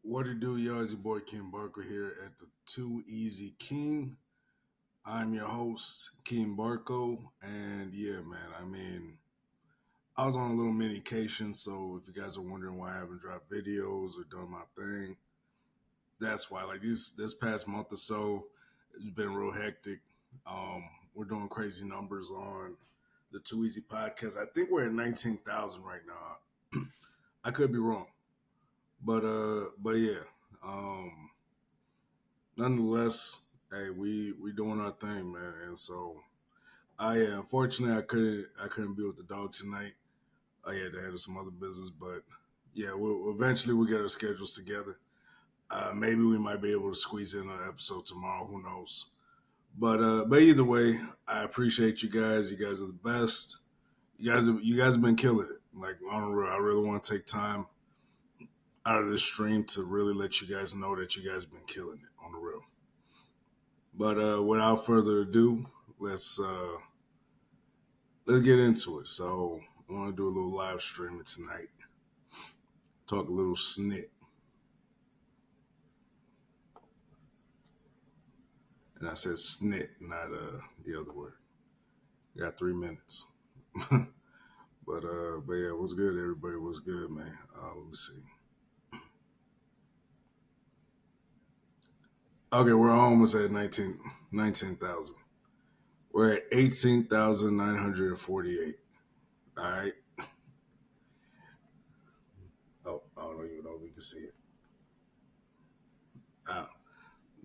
What it do, y'all? It's your boy King Barker here at the Too Easy King. I'm your host, King Barco, and yeah, man. I was on a little minication, so if you guys are wondering why I haven't dropped videos or done my thing, that's why. Like this past month or so, it's been real hectic. Um, we're doing crazy numbers on the Too Easy podcast. I think we're at 19,000 right now. I could be wrong, but yeah. Um, Nonetheless, hey, we doing our thing, man. And so unfortunately I couldn't be with the dog tonight. I had to handle some other business, but yeah, we'll eventually we'll get our schedules together. Maybe we might be able to squeeze in an episode tomorrow. Who knows? But either way, I appreciate you guys. You guys are the best. You guys have been killing it. Like on the real, I really want to take time out of this stream to really let you guys know that you guys have been killing it on the real. But without further ado, let's uh, let's get into it. So I want to do a little live streaming tonight. Talk a little snit, and I said snit, not the other word. Got 3 minutes. But yeah, what's good, everybody? What's good, man? Let me see. Okay, we're almost at 19,000. We're at 18,948. All right. Oh, I don't even know if we can see it. Ah,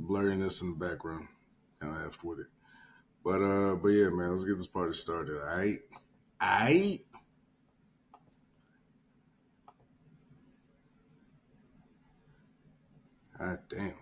blurriness in the background. Kind of effed with it. But yeah, man, let's get this party started. All right. All right. God damn.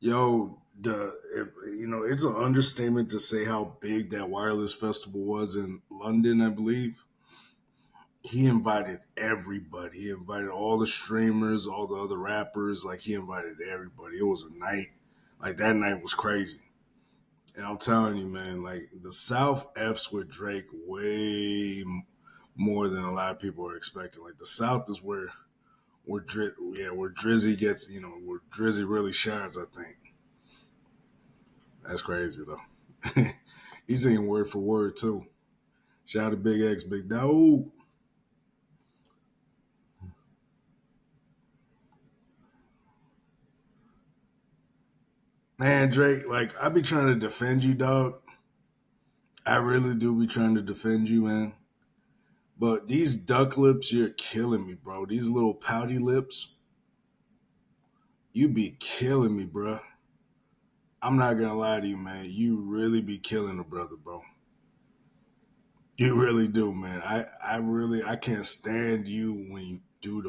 Yo, it's an understatement to say how big that wireless festival was in London. I believe he invited everybody. He invited all the streamers, all the other rappers. Like he invited everybody. It was a night. Like that night was crazy. And I'm telling you, man, like the South F's with Drake more than a lot of people are expecting. Like the South is where Drizzy gets, where Drizzy really shines. I think that's crazy though. He's saying word for word too. Shout out to Big X, Big Dog. Man, Drake, like I be trying to defend you, dog. I really do be trying to defend you, man. But these duck lips, you're killing me, bro. These little pouty lips, you be killing me, bro. I'm not gonna lie to you, man. You really be killing a brother, bro. You really do, man. I can't stand you when you do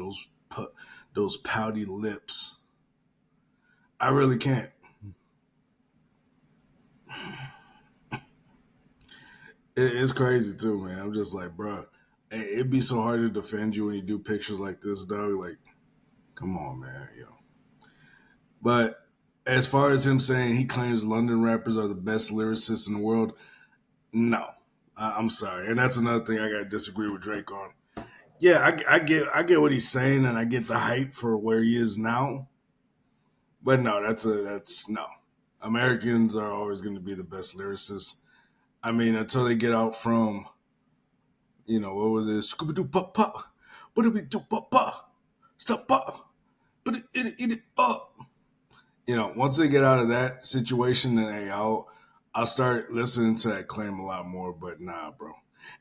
those pouty lips. I really can't. It's crazy too, man. I'm just like, bro, it'd be so hard to defend you when you do pictures like this, dog. Like, come on, man. But as far as him saying he claims London rappers are the best lyricists in the world, no. I'm sorry, and that's another thing I got to disagree with Drake on. Yeah, I get what he's saying, and I get the hype for where he is now. But no, that's no. Americans are always going to be the best lyricists. I mean, until they get out from what was it? Scooby Doo pop pop, what do we do pop pop? Stop pop, but it up. Once they get out of that situation, then hey, I'll start listening to that claim a lot more. But nah, bro.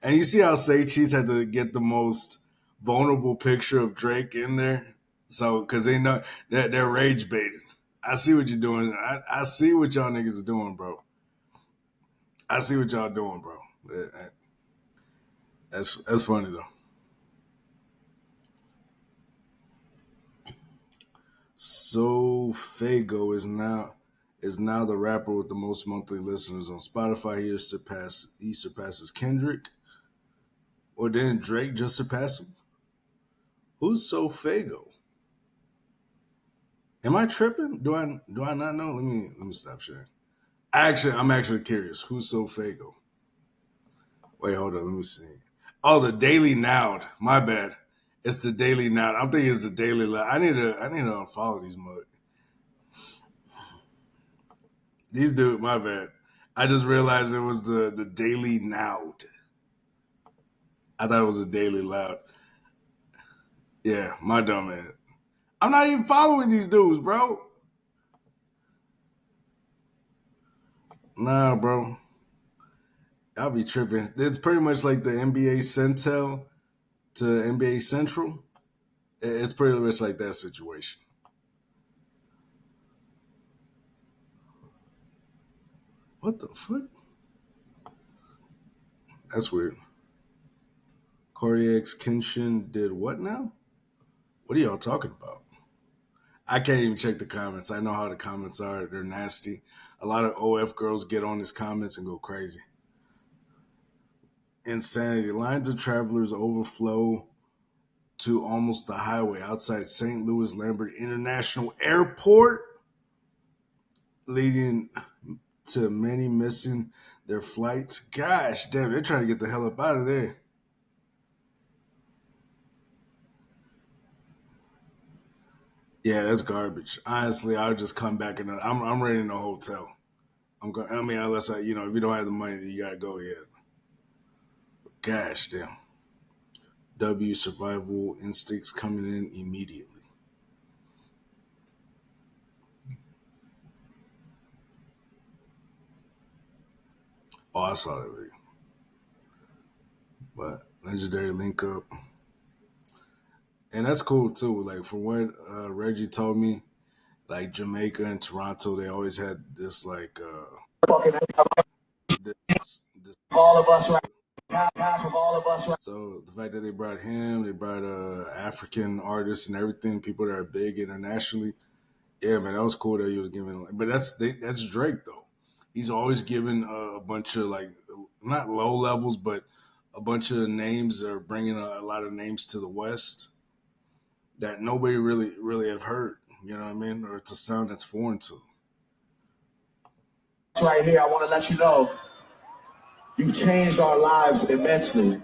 And you see how Say Cheese had to get the most vulnerable picture of Drake in there, so because they know that they're rage baiting. I see what you're doing. I see what y'all niggas are doing, bro. I see what y'all doing, bro. That's funny though. So Fago is now the rapper with the most monthly listeners on Spotify. He surpasses Kendrick. Or didn't Drake just surpass him? Who's so Fago? Am I tripping? Do I not know? Let me stop sharing. I'm actually curious. Who's so Fago? Wait, hold on. Let me see. Oh, the Daily Now. My bad. It's the Daily Now. I'm thinking it's the Daily Now. I need to unfollow these mug. These dude. My bad. I just realized it was the Daily Now. I thought it was a Daily Loud. Yeah, my dumb ass. I'm not even following these dudes, bro. Nah, bro. I'll be tripping. It's pretty much like the NBA Centel to NBA Central. It's pretty much like that situation. What the fuck? That's weird. Cardiac's Kenshin did what now? What are y'all talking about? I can't even check the comments. I know how the comments are. They're nasty. A lot of OF girls get on his comments and go crazy. Insanity. Lines of travelers overflow to almost the highway outside St. Louis Lambert International Airport, leading to many missing their flights. Gosh damn, they're trying to get the hell up out of there. Yeah, that's garbage. Honestly, I'll just come back and I'm ready in a hotel. I'm going. I mean, unless if you don't have the money, then you gotta go ahead. Gosh damn. W survival instincts coming in immediately. Oh, I saw that video. But legendary link up, and that's cool too. Like from what Reggie told me, like Jamaica and Toronto, they always had this like this all of us, right? Half of all of us, right? so the fact that they brought him, they brought African artists and everything, people that are big internationally. Yeah, man, that was cool that he was giving. But that's Drake though. He's always given a bunch of like not low levels, but a bunch of names that are bringing a lot of names to the West that nobody really have heard. You know what I mean? Or it's a sound that's foreign to. Right here, I want to let you know you've changed our lives immensely.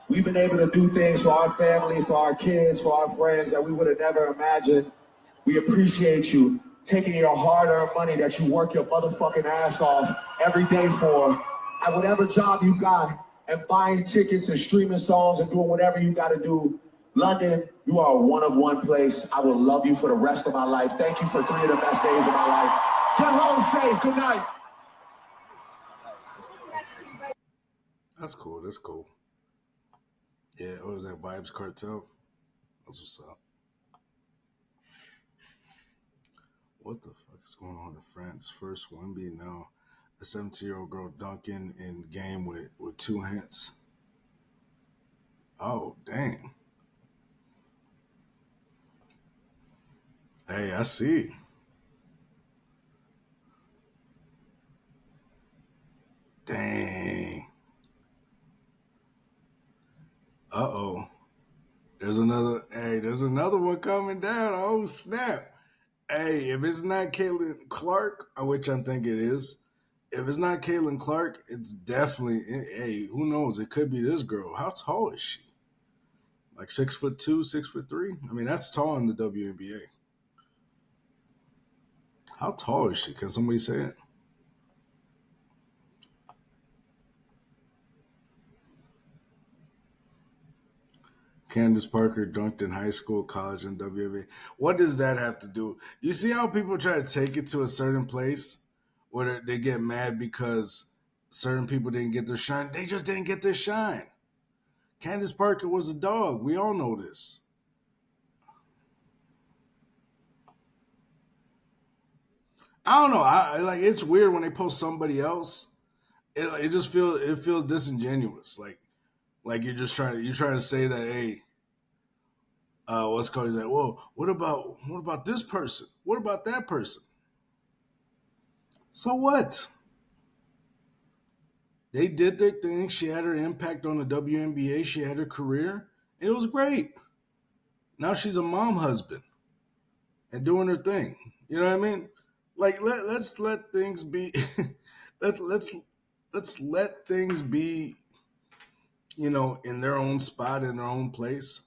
We've been able to do things for our family, for our kids, for our friends that we would have never imagined. We appreciate you taking your hard-earned money that you work your motherfucking ass off every day for, at whatever job you got, and buying tickets and streaming songs and doing whatever you got to do. London, you are a one of one place. I will love you for the rest of my life. Thank you for 3 of the best days of my life. Get home safe. Good night. That's cool. That's cool. Yeah, what was that Vibes Cartel? That's what's up. What the fuck is going on in France? First one be now a 17-year-old girl dunking in game with two hands. Oh dang. Hey, I see. Dang. Uh oh. There's another one coming down. Oh snap. Hey, if it's not Caitlin Clark, which I think it is, if it's not Caitlin Clark, it's definitely hey, who knows? It could be this girl. How tall is she? Like 6'2", 6'3"? I mean, that's tall in the WNBA. How tall is she? Can somebody say it? Candace Parker dunked in high school, college, and WNBA. What does that have to do? You see how people try to take it to a certain place where they get mad because certain people didn't get their shine. They just didn't get their shine. Candace Parker was a dog. We all know this. I don't know. I like it's weird when they post somebody else. It feels disingenuous. Like you're trying to say that hey, what's called is that? Well, what about this person? What about that person? So what? They did their thing. She had her impact on the WNBA. She had her career. It was great. Now she's a mom husband and doing her thing. You know what I mean? Like let's let things be. let's let's let's let things be. In their own spot, in their own place.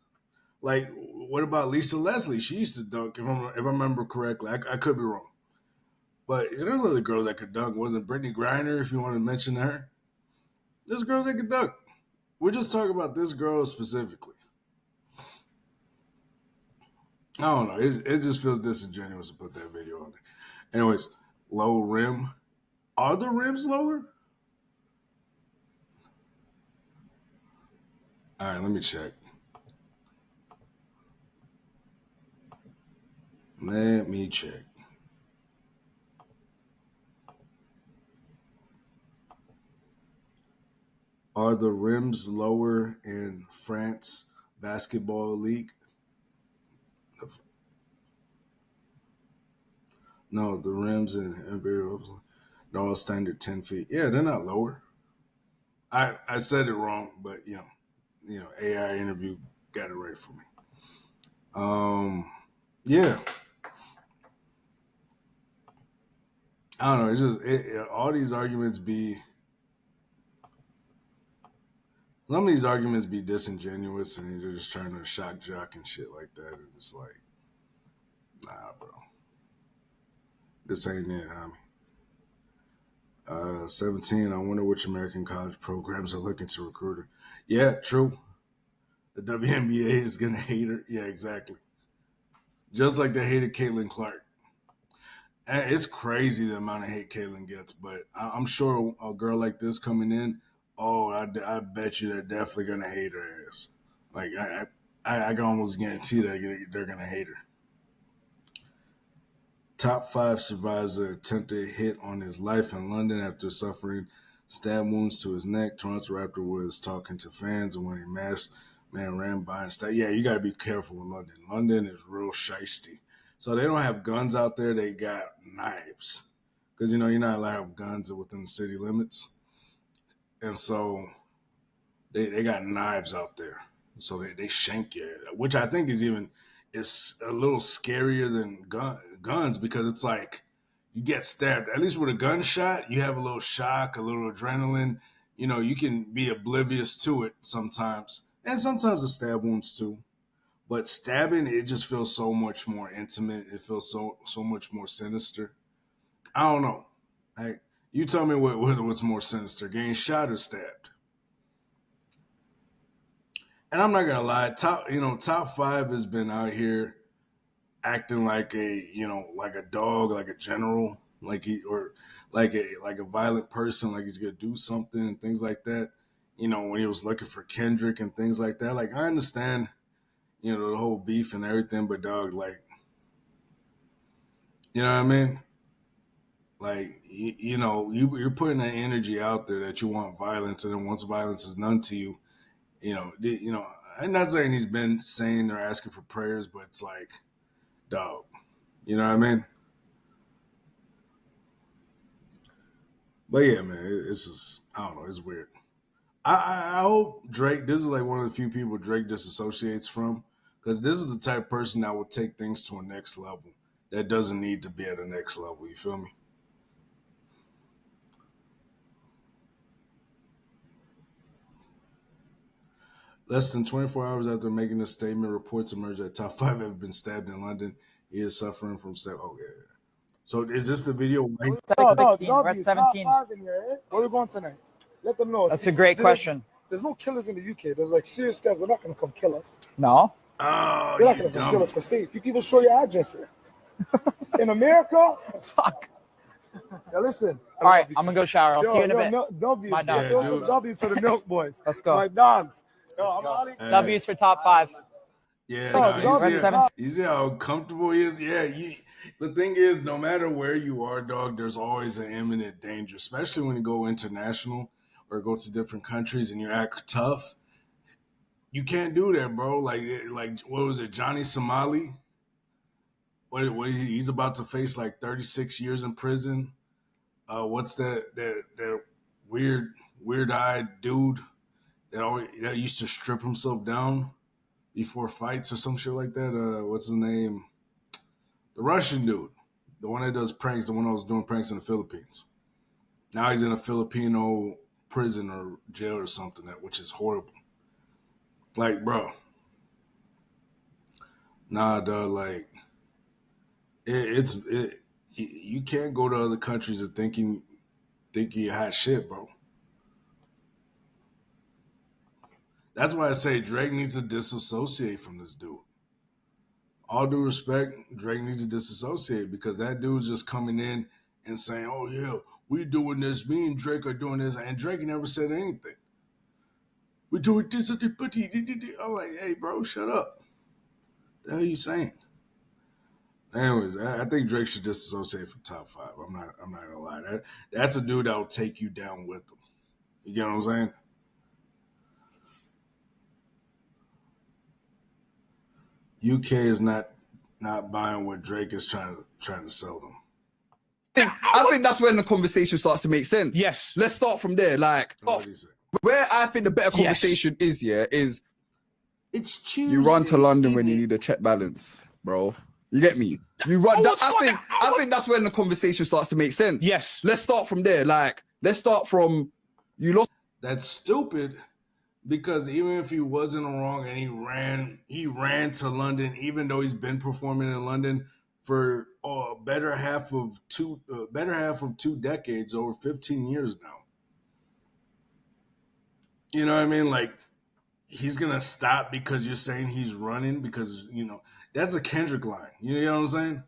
Like, what about Lisa Leslie? She used to dunk, if I remember correctly. I could be wrong, but there's other girls that could dunk. Wasn't Brittany Griner? If you want to mention her, there's girls that could dunk. We're just talking about this girl specifically. I don't know. It just feels disingenuous to put that video on there. Anyways, low rim. Are the rims lower? All right, let me check. Let me check. Are the rims lower in France basketball league? No, the rims in NBA they're all standard 10 feet. Yeah, they're not lower. I said it wrong, but AI interview got it right for me. Yeah, I don't know. It's just all these arguments be. Some of these arguments be disingenuous, and they're just trying to shock jock and shit like that. And it's like, nah, bro, this ain't it, homie. 17. I wonder which American college programs are looking to recruit her. Yeah, true. The WNBA is gonna hate her. Yeah, exactly. Just like they hated Caitlin Clark. And it's crazy the amount of hate Caitlin gets, but I'm sure a girl like this coming in, oh, I bet you they're definitely gonna hate her ass. Like I can almost guarantee that they're gonna hate her. Top five survives an attempted hit on his life in London after suffering stab wounds to his neck. Toronto Raptor was talking to fans and when a masked man ran by and stabbed. Yeah, you got to be careful in London. London is real shisty. So they don't have guns out there. They got knives. Because, you're not allowed to have guns within the city limits. And so they got knives out there. So they shank you, which I think is a little scarier than guns because it's like you get stabbed. At least with a gunshot, you have a little shock, a little adrenaline. You can be oblivious to it sometimes, and sometimes the stab wounds too. But stabbing, it just feels so much more intimate. It feels so much more sinister. I don't know. Like you tell me what's more sinister, getting shot or stabbed. And I'm not gonna lie, top five has been out here acting like like a dog, like a general, or like a violent person, like he's gonna do something and things like that. When he was looking for Kendrick and things like that. Like I understand, the whole beef and everything, but dog, like, you know what I mean? Like you're putting that energy out there that you want violence, and then once violence is done to you, I'm not saying he's been saying or asking for prayers, but it's like, dog, you know what I mean? But yeah, man, it's just I don't know, it's weird. I hope Drake. This is like one of the few people Drake disassociates from, because this is the type of person that will take things to a next level. That doesn't need to be at a next level. You feel me? Less than 24 hours after making this statement, reports emerged that top five have been stabbed in London. He is suffering from stab. Oh yeah. So is this the video? No, we're at 17. Top 5 in here, eh? Where are we going tonight? Let them know. That's a great question. There's no killers in the UK. There's like serious guys. We're not going to come kill us. No. Oh, They're not going to come kill us for safe. You people show your address here. In America, Fuck. now listen. All right, I'm gonna go shower. I'll see you in a bit. W's. My dog. Throw some W's for the milk boys. Let's go. My dogs. Yo, I'm out of here. W's for top five. Yeah, Oh, you see how comfortable he is? Yeah, the thing is, no matter where you are, dog, there's always an imminent danger, especially when you go international or go to different countries and you act tough. You can't do that, bro. Like what was it, Johnny Somali? He's about to face like 36 years in prison. What's that weird weird-eyed dude that used to strip himself down before fights or some shit like that. What's his name? The Russian dude, the one that does pranks, the one that was doing pranks in the Philippines. Now he's in a Filipino prison or jail or something, which is horrible. Like, bro, nah, dog. Like, you can't go to other countries and thinking you hot shit, bro. That's why I say Drake needs to disassociate from this dude. All due respect, Drake needs to disassociate because that dude's just coming in and saying, "Oh yeah, we doing this. Me and Drake are doing this," and Drake never said anything. We doing this. I'm like, hey, bro, shut up. The hell are you saying? Anyways, I think Drake should disassociate from top 5. I'm not gonna lie. That's a dude that'll take you down with him. You get what I'm saying? UK is not buying what Drake is trying to sell them. I think that's when the conversation starts to make sense. Yes. Let's start from there. Like, where I think the better conversation is it's Tuesday. You run to London when you need a check balance, bro. You get me? You run. I think that's when the conversation starts to make sense. Yes. Let's start from there. Like, let's start from you lost. That's stupid. Because even if he wasn't wrong and he ran to London, even though he's been performing in London for better half of 2 decades, over 15 years now. You know what I mean? Like, he's gonna stop because you're saying he's running because that's a Kendrick line. You know what I'm saying?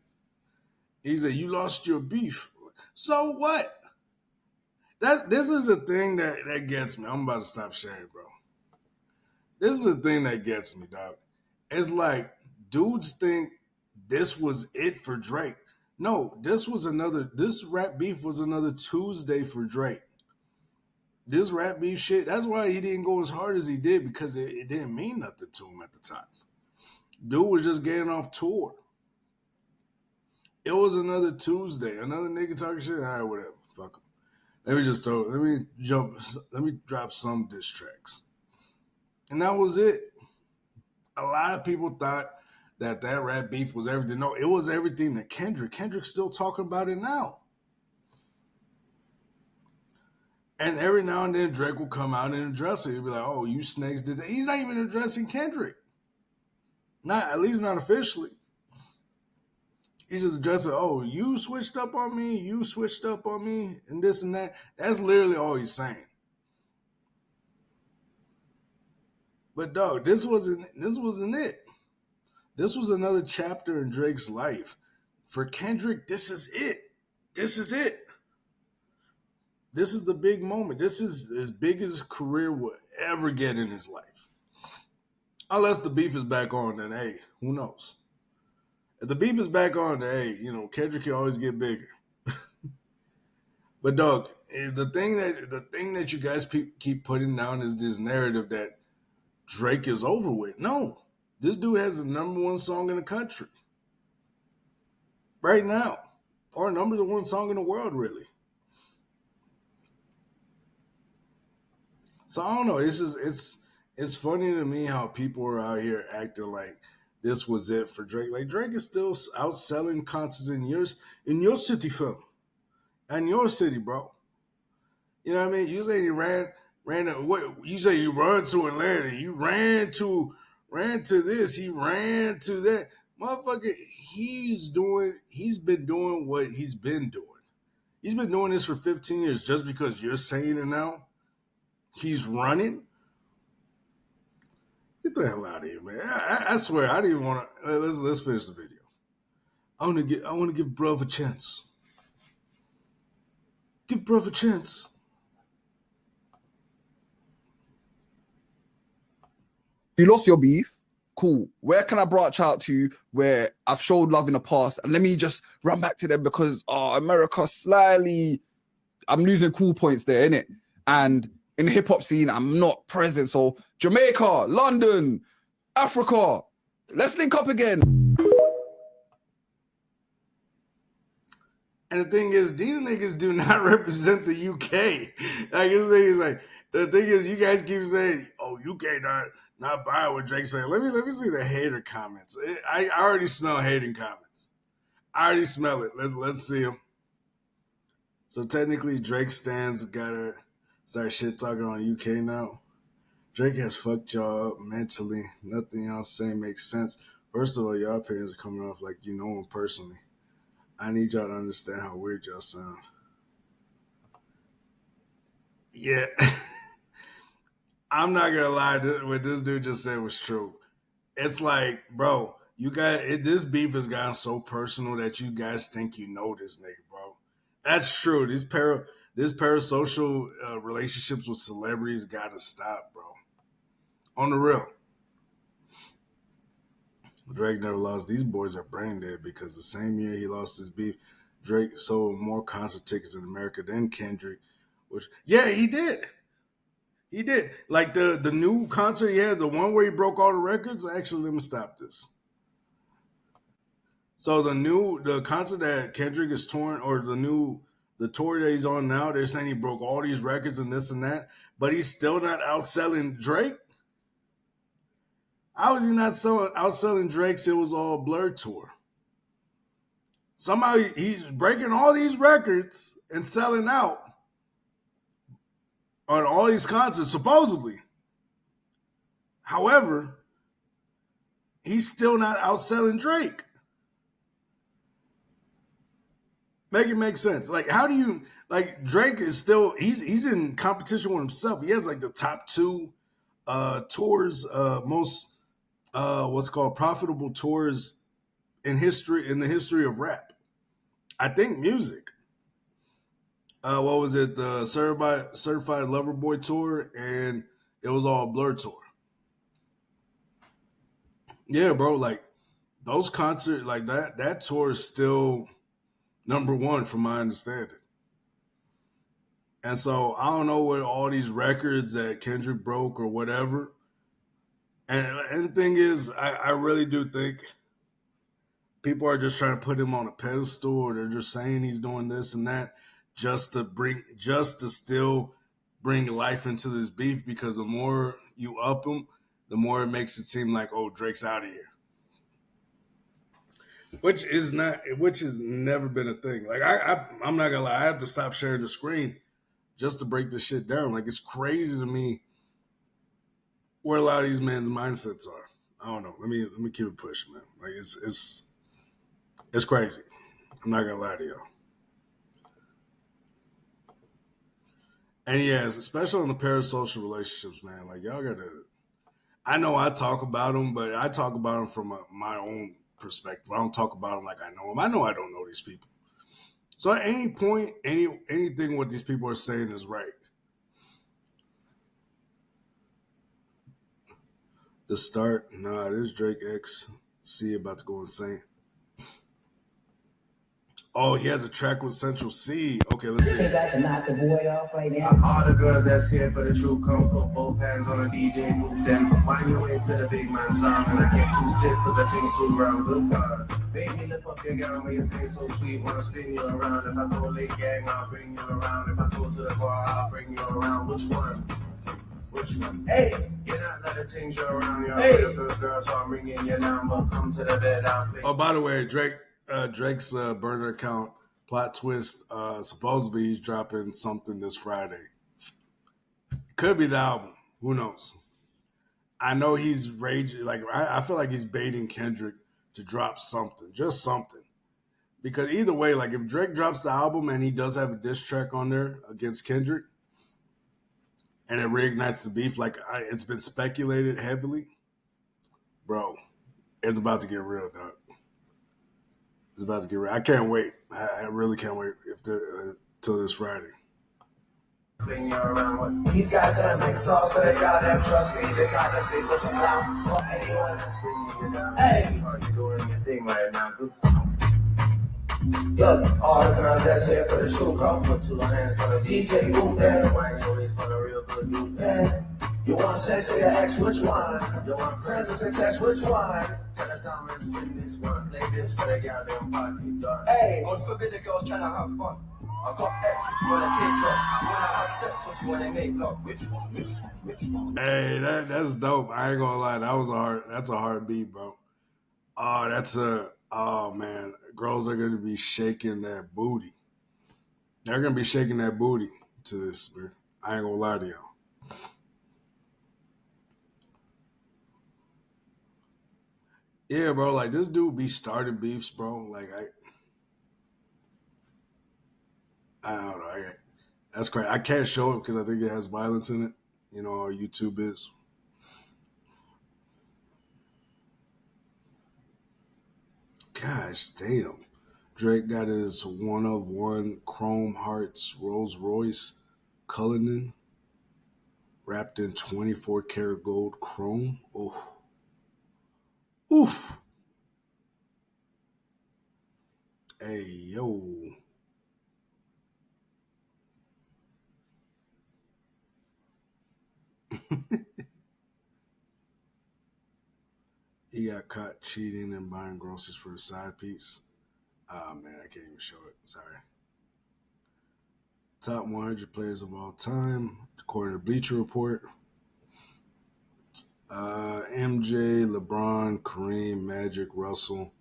He said, "You lost your beef." So what? This is the thing that gets me. I'm about to stop sharing, bro. This is the thing that gets me, dog. It's like dudes think this was it for Drake. No, this rap beef was another Tuesday for Drake. This rap beef shit, that's why he didn't go as hard as he did, because it didn't mean nothing to him at the time. Dude was just getting off tour. It was another Tuesday. Another nigga talking shit. All right, whatever. Fuck him. Let me drop some diss tracks. And that was it. A lot of people thought that rap beef was everything. No, it was everything to Kendrick. Kendrick's still talking about it now. And every now and then Drake will come out and address it. He'll be like, "Oh, you snakes did that." He's not even addressing Kendrick. At least not officially. He's just addressing, "Oh, you switched up on me, and this and that." That's literally all he's saying. But dog, this wasn't it. This was another chapter in Drake's life. For Kendrick, this is it. This is it. This is the big moment. This is as big as his career will ever get in his life. Unless the beef is back on, then hey, who knows? If the beef is back on, then hey, Kendrick can always get bigger. But dog, the thing that you guys keep putting down is this narrative that Drake is over with. No, this dude has the #1 song in the country right now, or #1 song in the world, really. So I don't know. It's funny to me how people are out here acting like this was it for Drake. Like, Drake is still outselling concerts in your city, fam, and your city, bro. You know what I mean? You say you ran what? You say you run to Atlanta. You ran to this. He ran to that. Motherfucker, he's been doing what he's been doing. He's been doing this for 15 years. Just because you're saying it now, he's running. Get the hell out of here, man. I swear, I didn't even want to. Let's finish the video. I want to give bruv a chance. Give bruv a chance. You lost your beef. Cool. Where can I branch out to where I've showed love in the past? And let me just run back to them because America slightly, I'm losing cool points there, innit? And in the hip hop scene, I'm not present. So Jamaica, London, Africa, let's link up again. And the thing is, these niggas do not represent the UK. Like this thing is like the thing is, you guys keep saying, "Oh, UK not buying what Drake's saying." Let me see the hater comments. I already smell hating comments. I already smell it. Let's see them. So technically, Drake stands gotta start shit talking on UK now. Drake has fucked y'all up mentally. Nothing y'all say makes sense. First of all, y'all opinions are coming off like you know him personally. I need y'all to understand how weird y'all sound. Yeah. I'm not gonna lie, what this dude just said was true. It's like, bro, this beef has gotten so personal that you guys think you know this nigga, bro. That's true. This parasocial relationships with celebrities gotta stop, bro. On the real. Drake never lost. These boys are brain dead because the same year he lost his beef, Drake sold more concert tickets in America than Kendrick. Which, yeah, he did. He did. Like the new concert he had, the one where he broke all the records. Actually, let me stop this. So the concert that Kendrick is touring, or the tour that he's on now, they're saying he broke all these records and this and that, but he's still not outselling Drake. How is he not outselling Drake's It Was All Blur tour? Somehow he's breaking all these records and selling out on all these concerts, supposedly. However, he's still not outselling Drake. Make it make sense. Like, how do you, like, Drake is still, he's in competition with himself. He has like the top two tours, most what's called profitable tours in the history of rap. I think music. What was it? The Certified Lover Boy tour, and It Was All Blur tour. Yeah, bro. Like those concerts, like that tour is still number one from my understanding. And so I don't know what all these records that Kendrick broke or whatever. And the thing is, I really do think people are just trying to put him on a pedestal, or they're just saying he's doing this and that just to still bring life into this beef, because the more you up him, the more it makes it seem like, oh, Drake's out of here. Which has never been a thing. Like I'm not gonna lie, I have to stop sharing the screen just to break this shit down. Like, it's crazy to me where a lot of these men's mindsets are. I don't know. Let me keep it pushing, man. Like it's crazy. I'm not gonna lie to y'all. And yes, especially on the parasocial relationships, man. Like, y'all gotta. I know I talk about them, but I talk about them from my own perspective. I don't talk about them like I know them. I know I don't know these people. So at any point, anything what these people are saying is right. The start, nah, this Drake XC about to go insane. Oh, he has a track with Central C. Okay, let's see. Back and knock the boy off right now. All the girls that's here for the true come put both hands on the DJ booth. Then wind your waist to the big man song. And I get too stiff because I think so round good God. Baby, lift up your gown with your face so sweet. Wanna spin you around. If I go late gang, I'll bring you around. If I go to the bar, I'll bring you around. Which one? Which one? Hey, you're not letting things you around. You're a real good girl, so I'm ringing your number. Come to the bed, I'll flip. Oh, by the way, Drake's burner account plot twist. Supposedly he's dropping something this Friday. Could be the album. Who knows? I know he's raging. Like, I feel like he's baiting Kendrick to drop something, just something. Because either way, like, if Drake drops the album and he does have a diss track on there against Kendrick, and it reignites the beef, like it's been speculated heavily, bro, it's about to get real, dog. It's about to get real. I can't wait. I really can't wait till this Friday. Fling you around with these guys that make sauce, so they gotta trust me. This how to say push out for anyone that's bringing you down. Hey, how you doing your thing right now? Good. Look, all the girls that's here for the show, come put two hands for the DJ booth, and wine your waist for the real good dude. You want sex with your ex, which one? You want friends with success, which one? Tell us how to spin this one. Play this for the girl, them party done. Hey, God forbid the girls trying to have fun. I got ex, you wanna take drop. You wanna have sex, what you wanna make love? Which one? Which one? Which one? Hey, that's dope. I ain't gonna lie, that's a hard beat, bro. Oh man, girls are gonna be shaking that booty. They're gonna be shaking that booty to this, man. I ain't gonna lie to y'all. Yeah, bro. Like this dude be starting beefs, bro. Like I don't know. That's crazy. I can't show it because I think it has violence in it. You know how YouTube is. Gosh damn. Drake got his one of one Chrome Hearts Rolls Royce Cullinan wrapped in 24 karat gold chrome. Oh, oof. Hey yo. He got caught cheating and buying groceries for a side piece. Oh man, I can't even show it. Sorry. Top 100 players of all time, according to Bleacher Report. MJ, LeBron, Kareem, Magic, Russell,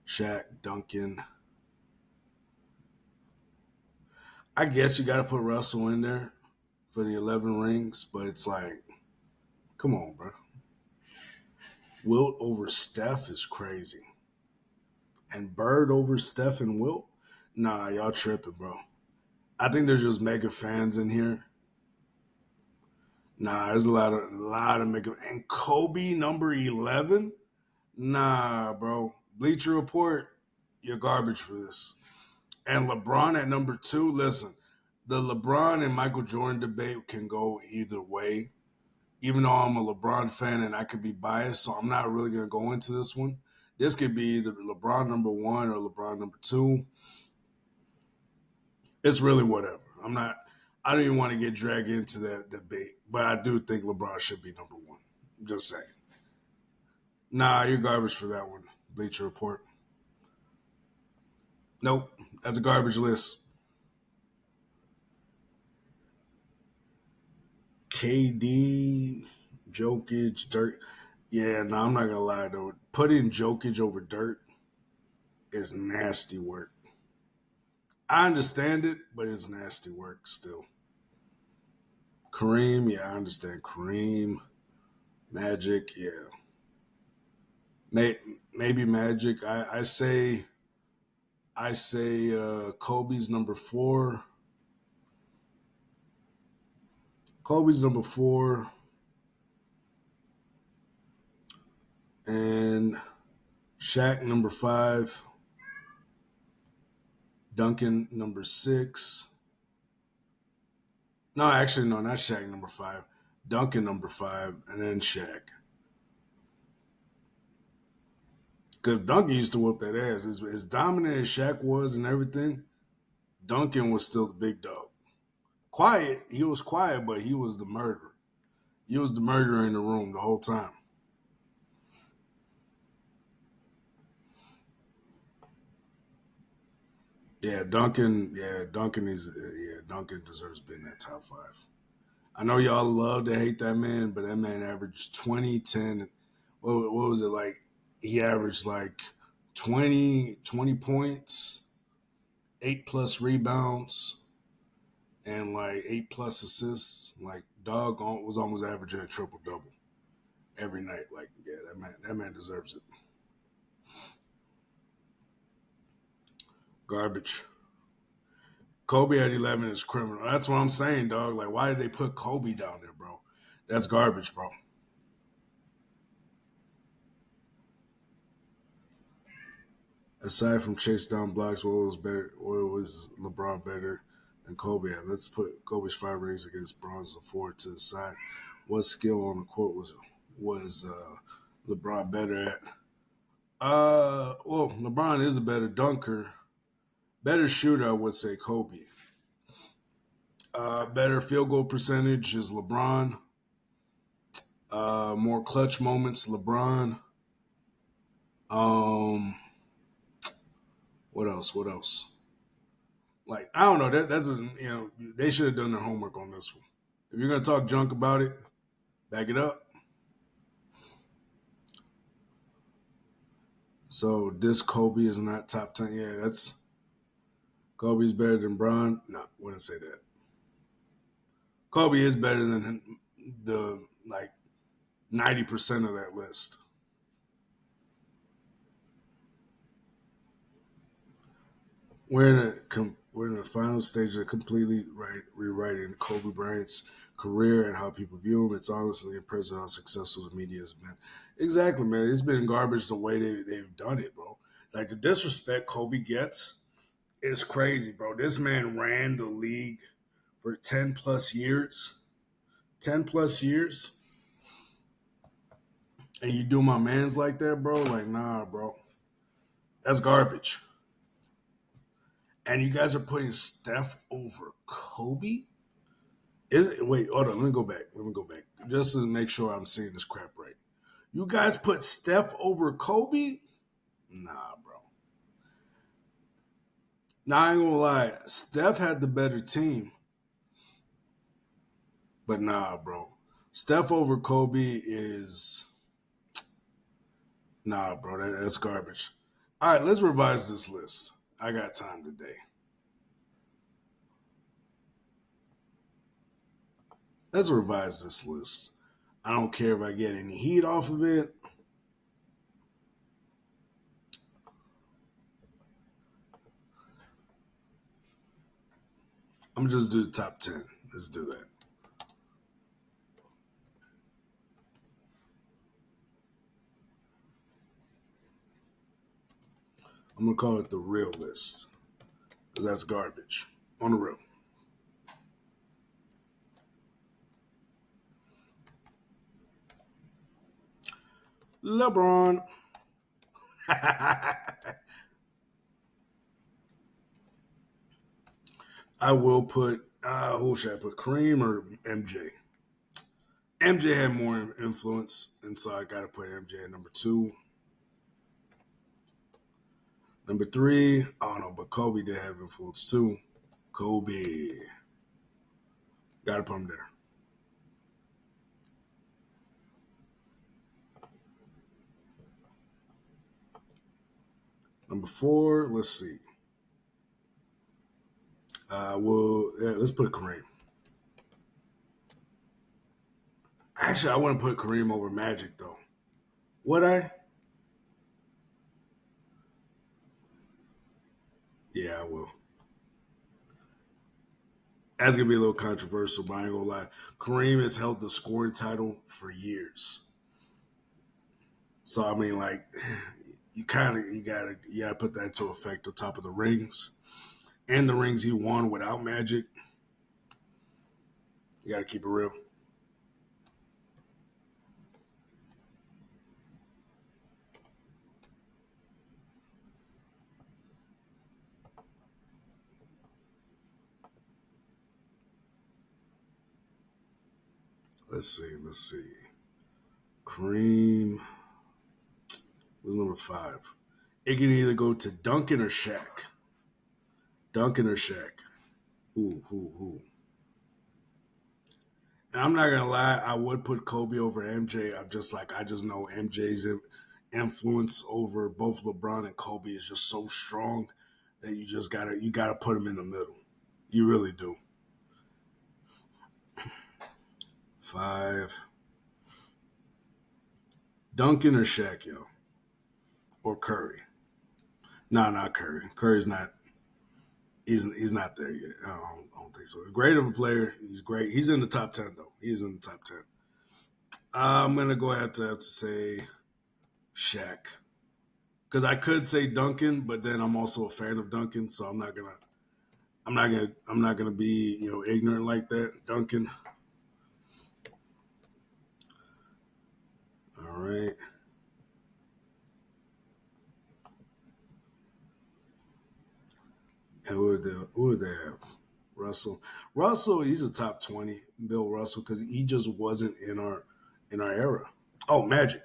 Shaq, Duncan. I guess you got to put Russell in there for the 11 rings, but it's like, come on, bro. Wilt over Steph is crazy. And Bird over Steph and Wilt? Nah, y'all tripping, bro. I think there's just mega fans in here. Nah, there's a lot of mega. And Kobe number 11? Nah, bro. Bleacher Report, you're garbage for this. And LeBron at number 2, listen, the LeBron and Michael Jordan debate can go either way. Even though I'm a LeBron fan and I could be biased, so I'm not really going to go into this one. This could be either LeBron number 1 or LeBron number 2. It's really whatever. I don't even want to get dragged into that debate, but I do think LeBron should be number 1. I'm just saying. Nah, you're garbage for that one, Bleacher Report. Nope, that's a garbage list. KD, Jokic, Dirk. Yeah, no, I'm not gonna lie though. Putting Jokic over Dirk is nasty work. I understand it, but it's nasty work still. Kareem, yeah, I understand. Kareem, Magic, yeah. Maybe Magic. I say Kobe's number 4. Kobe's number 4. And Shaq number 5. Duncan number 6. No, actually, no, not Shaq number 5. Duncan number 5, and then Shaq. Because Duncan used to whoop that ass. As dominant as Shaq was and everything, Duncan was still the big dog. Quiet, he was quiet, but he was the murderer. He was the murderer in the room the whole time. Duncan deserves to be in that top 5. I know y'all love to hate that man, but that man averaged 20, 10. What was it like? He averaged like 20 points, 8 plus rebounds, and like 8 plus assists. Like dog was almost averaging a triple double every night. Like, yeah, that man deserves it. Garbage. Kobe at 11 is criminal. That's what I'm saying, dog. Like, why did they put Kobe down there, bro? That's garbage, bro. Aside from chase down blocks, what was LeBron better than Kobe at? Let's put Kobe's 5 rings against Bron's 4 to the side. What skill on the court was LeBron better at? Well, LeBron is a better dunker. Better shooter, I would say Kobe. Better field goal percentage is LeBron. More clutch moments, LeBron. What else? What else? Like I don't know. That's they should have done their homework on this one. If you're gonna talk junk about it, back it up. So this Kobe is not top 10. Yeah, that's Kobe's better than Bron. No, wouldn't say that. Kobe is better than the like 90% of that list. We're in the final stage of completely rewriting Kobe Bryant's career and how people view him. It's honestly impressive how successful the media has been. Exactly, man. It's been garbage the way they've done it, bro. Like the disrespect Kobe gets is crazy, bro. This man ran the league for 10 plus years. 10 plus years. And you do my mans like that, bro? Like, nah, bro. That's garbage. And you guys are putting Steph over Kobe? Is it? Wait, hold on. Let me go back. Just to make sure I'm seeing this crap right. You guys put Steph over Kobe? Nah, bro. Now, I ain't gonna lie. Steph had the better team. But nah, bro. Steph over Kobe is... Nah, bro. That's garbage. All right, let's revise this list. I got time today. Let's revise this list. I don't care if I get any heat off of it. I'm gonna just do the top 10. Let's do that. I'm gonna call it the real list because that's garbage on the real. LeBron. I will put who should I put? Kareem or MJ? MJ had more influence, and so I gotta put MJ at number 2. Number 3, I don't know, but Kobe did have influence too. Kobe. Gotta put him there. Number 4, let's see. Let's put Kareem. Actually, I wouldn't put Kareem over Magic though. Would I? Yeah, I will. That's gonna be a little controversial, but I ain't gonna lie. Kareem has held the scoring title for years. So I mean, like, you gotta put that into effect on top of the rings and the rings he won without Magic. You gotta keep it real. Let's see. Kareem was number 5. It can either go to Duncan or Shaq. Duncan or Shaq. Who? And I'm not gonna lie, I would put Kobe over MJ. I just know MJ's influence over both LeBron and Kobe is just so strong that you gotta put him in the middle. You really do. 5. Duncan or Shaq, yo, or Curry. No, not Curry. Curry's not. He's not there yet. I don't think so. Great of a player. He's great. He's in the top 10 though. He's in the top 10. I'm gonna go ahead to have to say Shaq because I could say Duncan, but then I'm also a fan of Duncan, so I'm not gonna be ignorant like that. Duncan. All right. And who would they have? Russell. Russell, he's a top 20. Bill Russell, because he just wasn't in our in our era. Oh, Magic.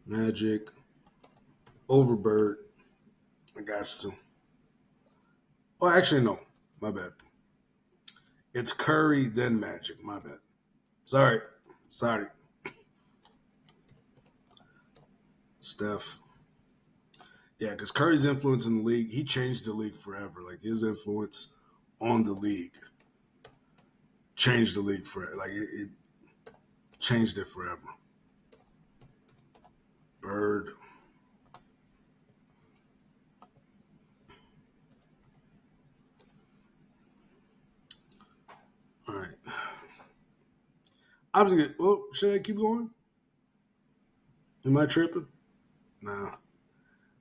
Magic. Overbird. I got to. Oh, actually, no. My bad. It's Curry, then Magic. My bad. Sorry. Sorry. Steph. Yeah, because Curry's influence in the league, he changed the league forever. Like his influence on the league changed the league forever. Like it changed it forever. Bird. All right. I'm just gonna. Oh, should I keep going? Am I tripping? Nah.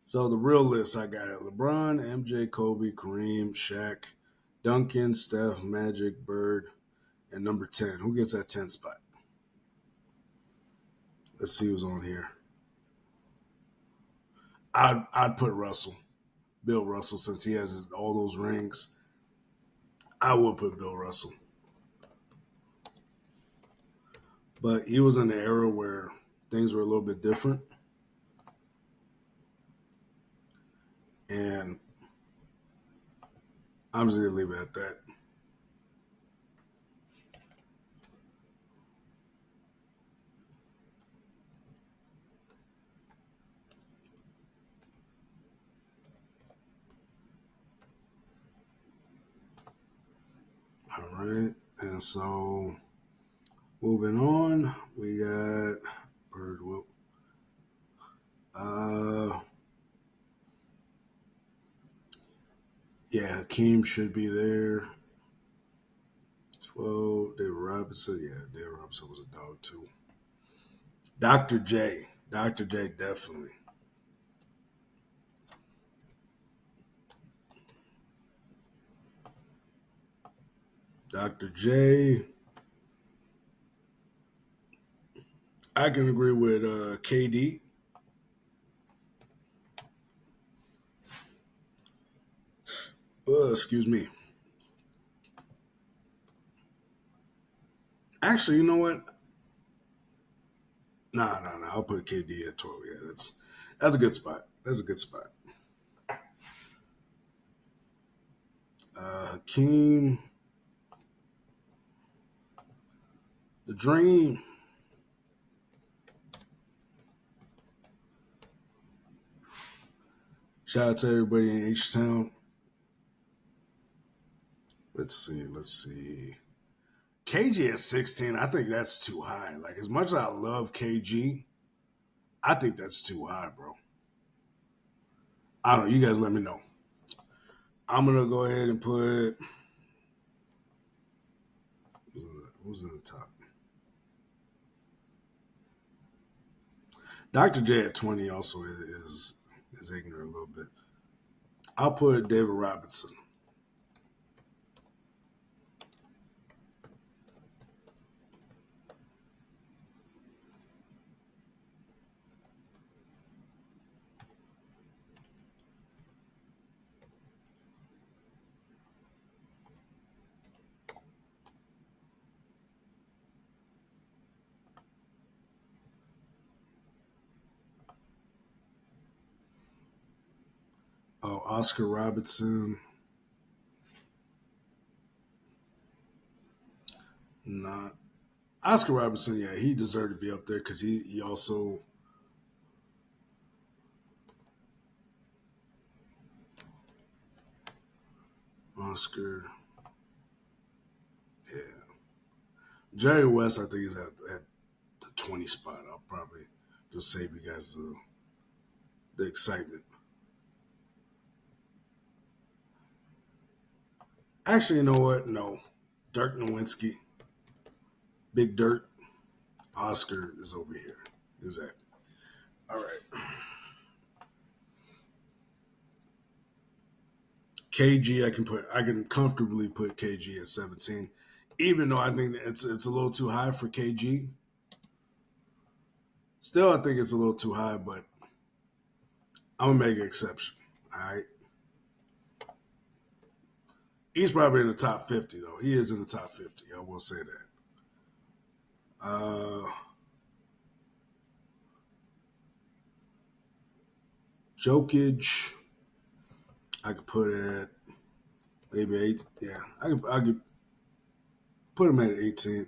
So the real list I got it: LeBron, MJ, Kobe, Kareem, Shaq, Duncan, Steph, Magic, Bird, and number 10. Who gets that 10 spot? Let's see who's on here. I'd put Russell, Bill Russell, since he has all those rings. I would put Bill Russell, but he was in the era where things were a little bit different, and I'm just gonna leave it at that. All right, and so moving on, we got Bird. Uh, yeah, Hakeem should be there. 12, David Robinson. Yeah, David Robinson was a dog too. Dr. J. Dr. J, definitely. Dr. J. I can agree with KD. Excuse me. Actually, you know what? Nah. I'll put KD at 12. Yeah, that's a good spot. That's a good spot. Hakeem, the Dream. Shout out to everybody in H Town. Let's see. KG at 16, I think that's too high. Like, as much as I love KG, I think that's too high, bro. I don't know. You guys let me know. I'm going to go ahead and put. Who's in the top? Dr. J at 20 also is ignorant a little bit. I'll put David Robinson. Oh, Oscar Robertson. Not Oscar Robertson. Yeah, he deserved to be up there because he also. Oscar. Yeah. Jerry West, I think, is at the 20 spot. I'll probably just save you guys the excitement. Actually, you know what? No. Dirk Nowitzki. Big Dirt. Oscar is over here. Exactly. All right. KG, I can comfortably put KG at 17, even though I think it's a little too high for KG. Still, I think it's a little too high, but I'm gonna make an exception. All right. He's probably in the top 50, though. He is in the top 50. I will say that. Jokic, I could put at maybe 8. Yeah, I could put him at 18,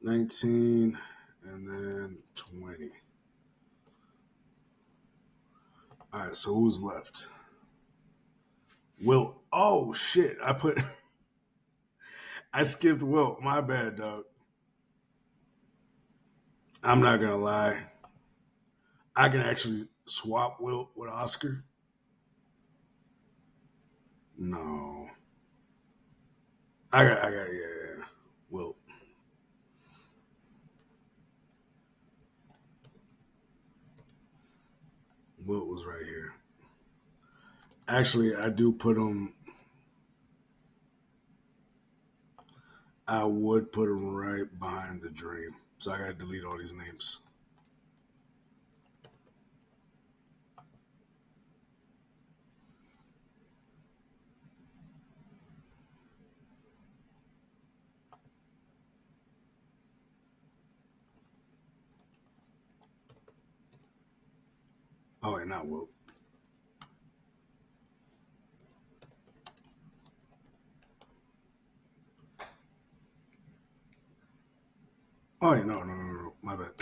19, and then 20. All right, so who's left? Wilt. Oh, shit. I skipped Wilt. My bad, dog. I'm not going to lie. I can actually swap Wilt with Oscar. No. Yeah. Wilt. Wilt was right here. Actually, I do put him. I would put him right behind the Dream. So I got to delete all these names. Oh, wait, not Wilt. Oh, wait, no. My bad.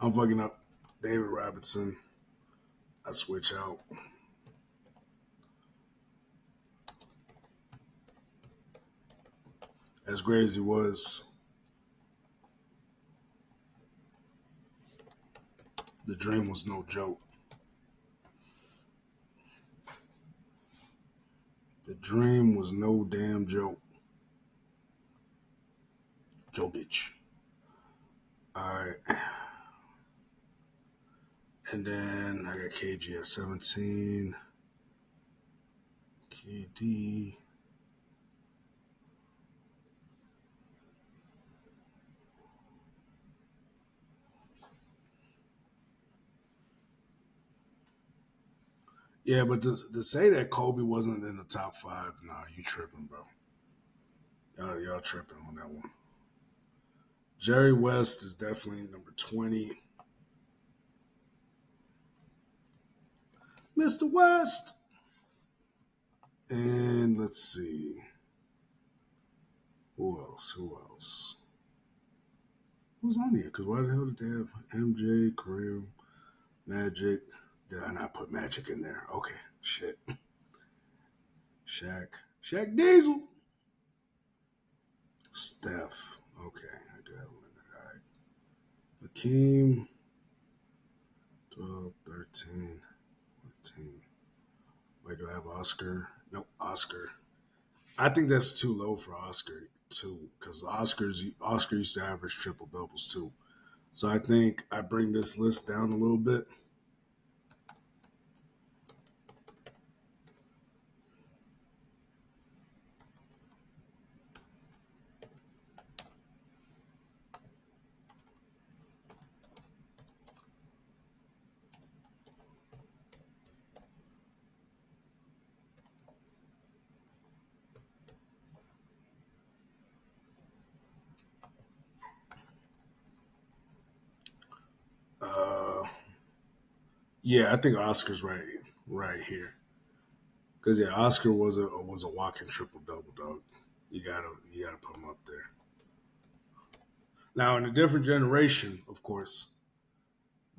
I'm fucking up. David Robinson. I switch out. As great as he was, the Dream was no joke. The Dream was no damn joke. Jokic. All right. And then I got KG at 17. KD. Yeah, but to say that Kobe wasn't in the top 5, nah, you tripping, bro. Y'all tripping on that one. Jerry West is definitely number 20. Mr. West. And let's see. Who else? Who's on here? Because why the hell did they have MJ, Kareem, Magic? Did I not put Magic in there? Okay, shit. Shaq Diesel. Steph. Okay, I do have him in there. All right. Hakeem. 12, 13, 14. Wait, do I have Oscar? Nope, Oscar. I think that's too low for Oscar too, because Oscar used to average triple doubles too. So I think I bring this list down a little bit. Yeah, I think Oscar's right here. Because yeah, Oscar was a walking triple double, dog. You gotta put him up there. Now in a different generation, of course,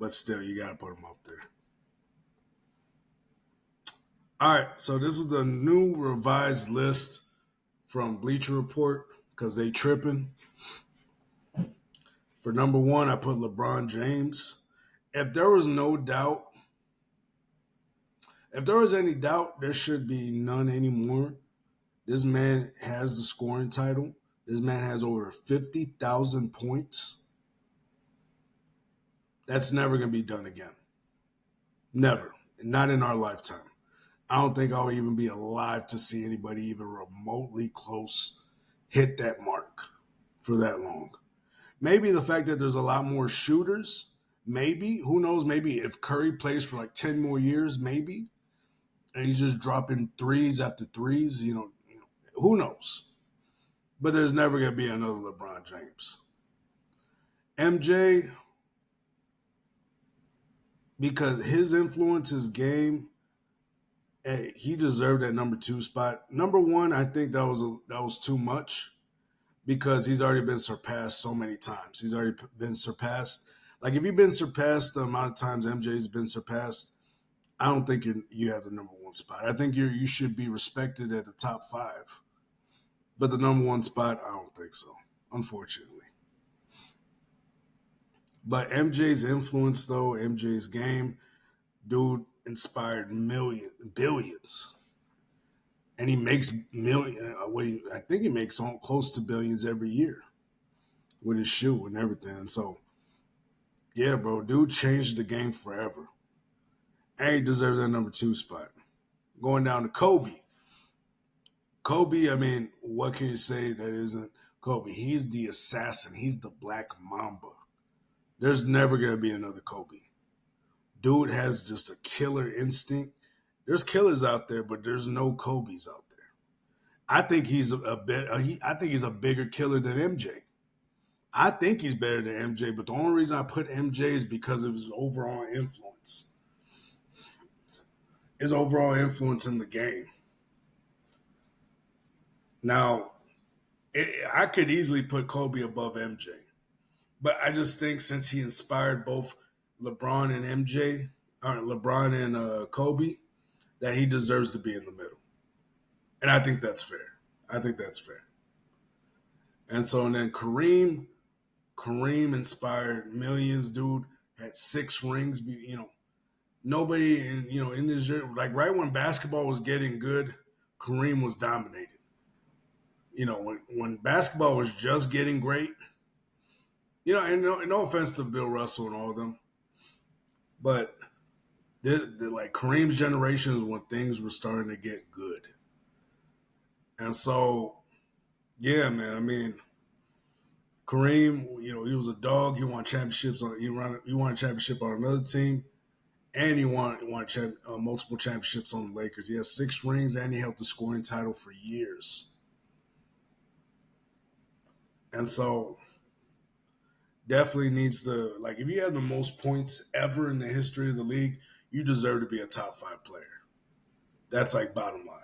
but still you gotta put him up there. All right, so this is the new revised list from Bleacher Report because they tripping. For number 1, I put LeBron James. If there was any doubt, there should be none anymore. This man has the scoring title. This man has over 50,000 points. That's never going to be done again. Never. Not in our lifetime. I don't think I'll even be alive to see anybody even remotely close hit that mark for that long. Maybe the fact that there's a lot more shooters, maybe, who knows, maybe if Curry plays for like 10 more years, maybe. and he's just dropping threes after threes. Who knows? But there's never gonna be another LeBron James. MJ, because his influence, his game, he deserved that number 2 spot. Number 1, I think that was too much because he's already been surpassed so many times. He's already been surpassed. Like if you've been surpassed the amount of times MJ's been surpassed, I don't think you have the number 1 spot. I think you should be respected at the top 5. But the number 1 spot, I don't think so, unfortunately. But MJ's influence, though, MJ's game, dude inspired billions. And he makes I think he makes close to billions every year with his shoe and everything. And so, yeah, bro, dude changed the game forever. And he deserves that number 2 spot. Going down to Kobe. Kobe, I mean, what can you say that isn't Kobe? He's the assassin. He's the Black Mamba. There's never going to be another Kobe. Dude has just a killer instinct. There's killers out there, but there's no Kobe's out there. I think he's I think he's a bigger killer than MJ. I think he's better than MJ, but the only reason I put MJ is because of his overall influence. His overall influence in the game. Now, I could easily put Kobe above MJ, but I just think since he inspired both LeBron and MJ, or LeBron and Kobe, that he deserves to be in the middle. And I think that's fair. And so, and then Kareem inspired millions, dude, had 6 rings, nobody in this year, like right when basketball was getting good, Kareem was dominating. When basketball was just getting great, and no offense to Bill Russell and all of them, but like Kareem's generation is when things were starting to get good. And so, yeah, man, I mean, Kareem, he was a dog. He won championships. He won a championship on another team, and he won multiple championships on the Lakers. He has 6 rings, and he held the scoring title for years. And so, definitely needs to, like, if you have the most points ever in the history of the league, you deserve to be a top 5 player. That's like bottom line.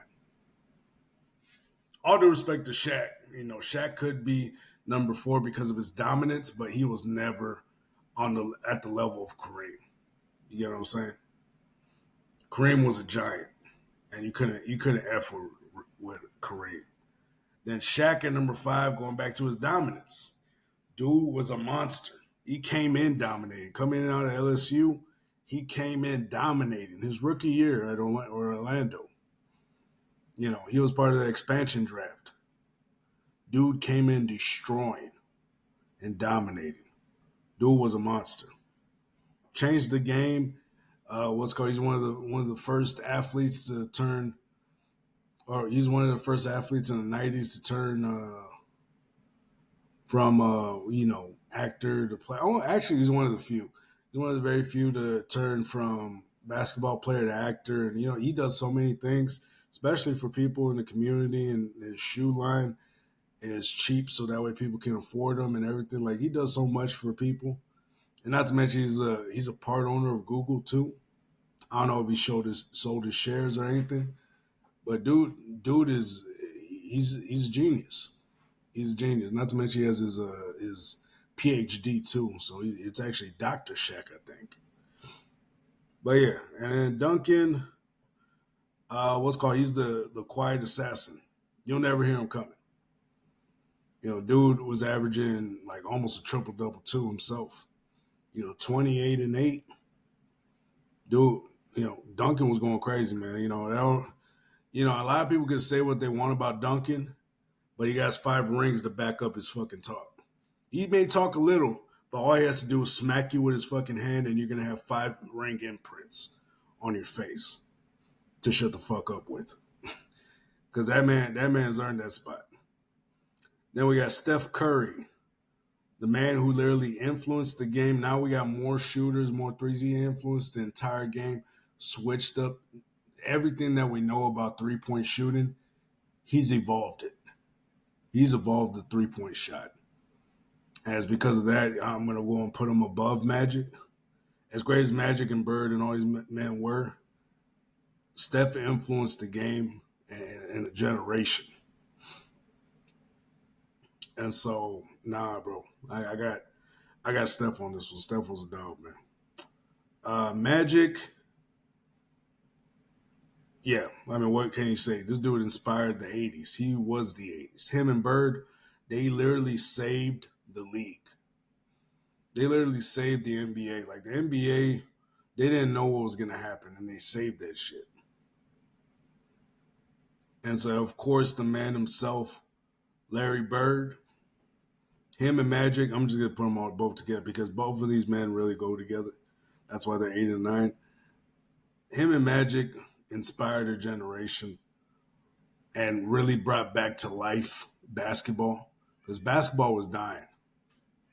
All due respect to Shaq, Shaq could be number 4 because of his dominance, but he was never at the level of Kareem. You know what I'm saying? Kareem was a giant, and you couldn't F with Kareem. Then Shaq at number 5, going back to his dominance. Dude was a monster. He came in dominating. Coming out of LSU, he came in dominating. His rookie year at Orlando. He was part of the expansion draft. Dude came in destroying and dominating. Dude was a monster. Changed the game. He's one of the first athletes to turn, or he's one of the first athletes in the 90s to turn from actor to play. Oh, actually, he's one of the few. He's one of the very few to turn from basketball player to actor, and he does so many things, especially for people in the community. And his shoe line is cheap, so that way people can afford them and everything. Like, he does so much for people, and not to mention he's a part owner of Google too. I don't know if he sold his shares or anything, but dude is he's a genius. He's a genius. Not to mention he has his PhD too. So it's actually Dr. Shaq, I think. But yeah, and then Duncan, he's the quiet assassin. You'll never hear him coming. Dude was averaging like almost a triple double too himself. 28 and 8. Dude, Duncan was going crazy, man. A lot of people can say what they want about Duncan, but he got 5 rings to back up his fucking talk. He may talk a little, but all he has to do is smack you with his fucking hand, and you're gonna have 5 ring imprints on your face to shut the fuck up with. Because that man's earned that spot. Then we got Steph Curry, the man who literally influenced the game. Now we got more shooters, more threes. He influenced the entire game, switched up everything that we know about 3-point shooting, he's evolved it. He's evolved the 3-point shot. As because of that, I'm going to go and put him above Magic. As great as Magic and Bird and all these men were, Steph influenced the game and a generation. And so, nah, bro, I got Steph on this one. Steph was a dog, man. Magic, yeah. I mean, what can you say? This dude inspired the '80s. He was the '80s. Him and Bird, they literally saved the league. They literally saved the NBA. Like the NBA, they didn't know what was gonna happen, and they saved that shit. And so, of course, the man himself, Larry Bird, him and Magic, I'm just gonna put them all both together because both of these men really go together. That's why they're 8 and 9. Him and Magic inspired a generation and really brought back to life basketball because basketball was dying.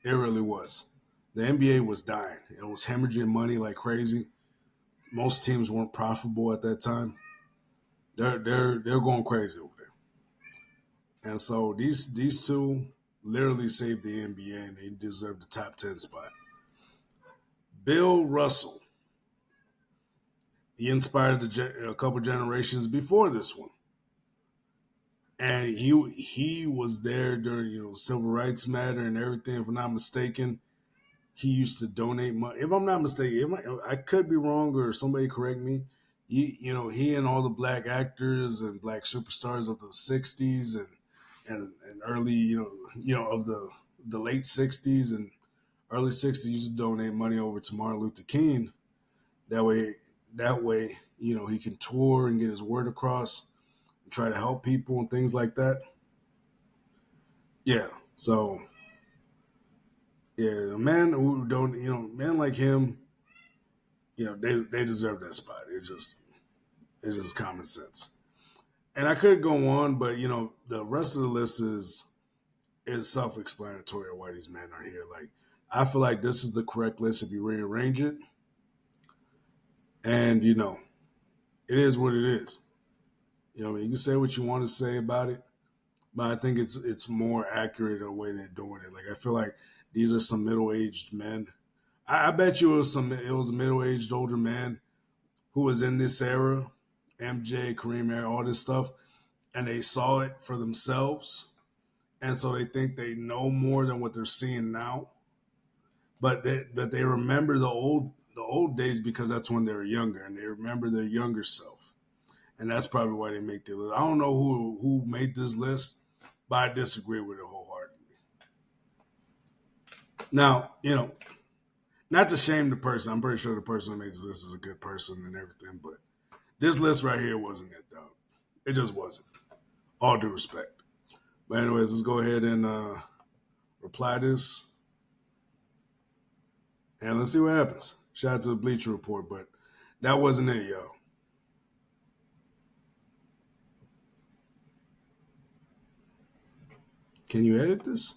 It really was. The NBA was dying. It was hemorrhaging money like crazy. Most teams weren't profitable at that time. They're going crazy over there. And so these two literally saved the NBA and they deserve the top 10 spot. Bill Russell. He inspired a couple generations before this one. And he was there during Civil Rights Matter and everything. If I'm not mistaken, he used to donate money. If I'm not mistaken, I could be wrong or somebody correct me. He and all the black actors and black superstars of the '60s and early of the late '60s and early '60s used to donate money over to Martin Luther King. That way, he can tour and get his word across and try to help people and things like that. Yeah. So, yeah, a man who don't, men like him, they deserve that spot. It's just common sense. And I could go on, but the rest of the list is self-explanatory of why these men are here. Like, I feel like this is the correct list if you rearrange it. And it is what it is. I mean, you can say what you want to say about it, but I think it's more accurate the way they're doing it. Like, I feel like these are some middle-aged men. I bet you it was a middle-aged older man who was in this era, MJ, Kareem era, all this stuff, and they saw it for themselves, and so they think they know more than what they're seeing now. But they remember the old days because that's when they were younger, and they remember their younger self, and that's probably why they make the list. I don't know who made this list, but I disagree with it wholeheartedly. Now, not to shame the person. I'm pretty sure the person who made this list is a good person and everything, but this list right here wasn't it, dog. It just wasn't. All due respect. But anyways, let's go ahead and reply this, and let's see what happens. Shout out to the Bleacher Report, but that wasn't it, yo. Can you edit this?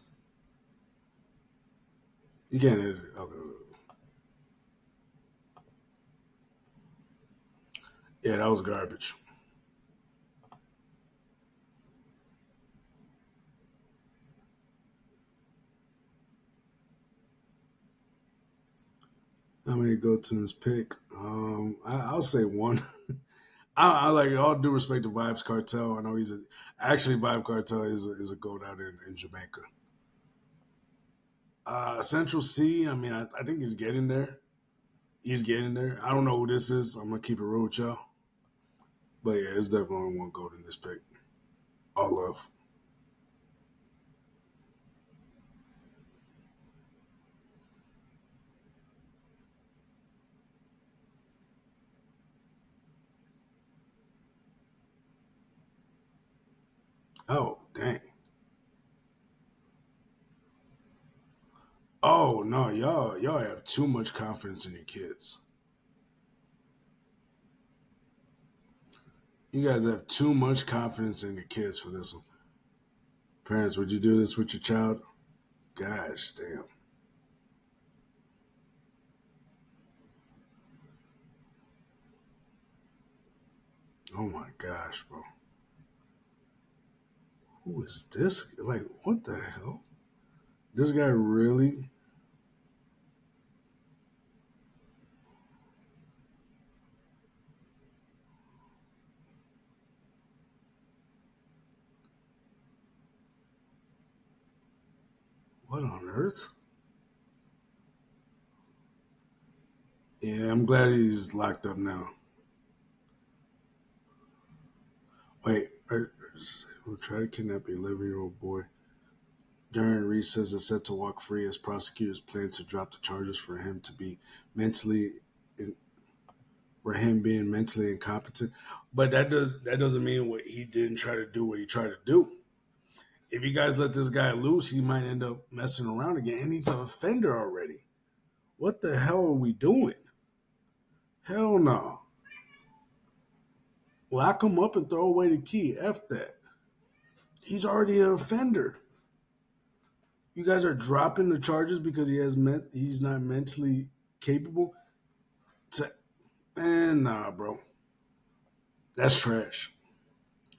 You can't edit it. Okay. Yeah, that was garbage. I'm gonna go to this pick. I'll say one. I like all due respect to Vibes Cartel. I know actually Vibe Cartel is a goat out in Jamaica. Central C. I mean, I think he's getting there. He's getting there. I don't know who this is. I'm gonna keep it real with y'all. But yeah, it's definitely one goat in this pick. All love. Oh, dang. Oh no, y'all have too much confidence in your kids. You guys have too much confidence in your kids for this one. Parents, would you do this with your child? Gosh, damn. Oh my gosh, bro. Who is this? Like, what the hell? This guy really? What on earth? Yeah, I'm glad he's locked up now. Wait, who tried to kidnap a 11-year-old boy during recess is set to walk free as prosecutors plan to drop the charges mentally, in, for him being mentally incompetent. But that doesn't mean what he didn't try to do what he tried to do. If you guys let this guy loose, he might end up messing around again, and he's an offender already. What the hell are we doing? Hell no. Lock him up and throw away the key. F that. He's already an offender. You guys are dropping the charges because he's not mentally capable. To, man, nah, bro. That's trash.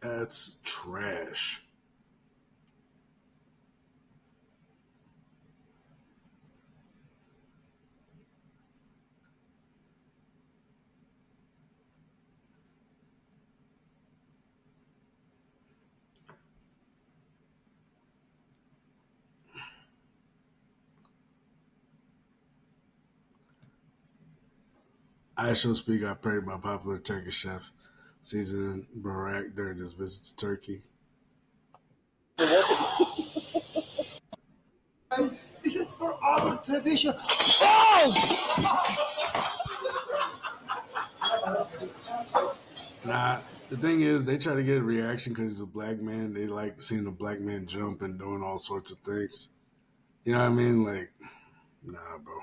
That's trash. I shall speak, I pray, by popular Turkish chef seasoning Barak during his visit to Turkey. This is for our tradition. Oh! Nah, the thing is, they try to get a reaction because he's a black man. They like seeing a black man jump and doing all sorts of things. You know what I mean? Like, nah, bro.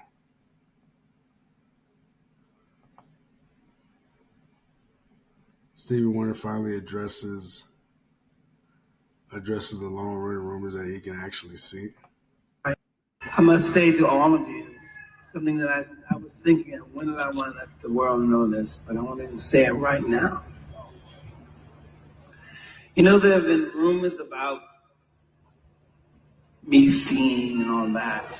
Stevie Wonder finally addresses the long running rumors that he can actually see. I must say to all of you something that I was thinking of. When did I want to let the world know this? But I wanted to say it right now. You know, there have been rumors about me seeing and all that.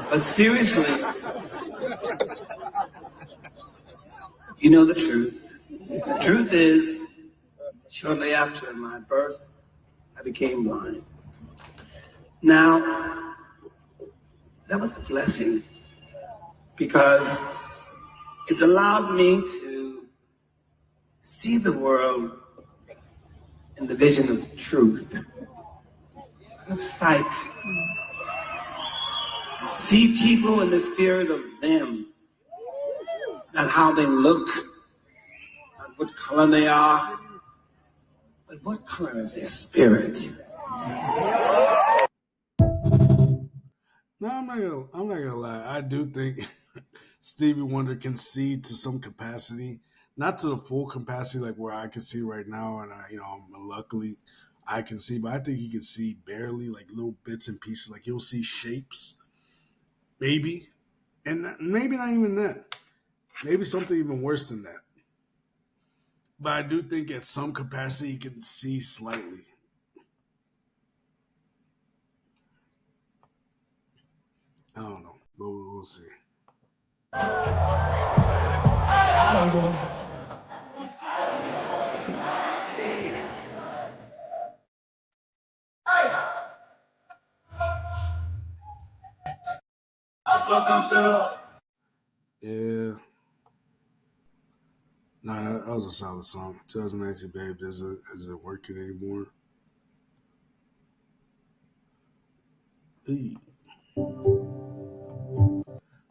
But seriously, you know the truth. The truth is, shortly after my birth, I became blind. Now, that was a blessing because it's allowed me to see the world in the vision of truth, of sight. See people in the spirit of them, not how they look, not what color they are, but what color is their spirit. No, I'm not gonna lie. I do think Stevie Wonder can see to some capacity, not to the full capacity like where I can see right now, and luckily I can see, but I think he can see barely, like little bits and pieces. Like he'll see shapes, maybe, and maybe not even that. Maybe something even worse than that. But I do think at some capacity he can see slightly. I don't know, but we'll see. Yeah. Nah, that was a solid song. 2019, babe. Is it working anymore? Hey.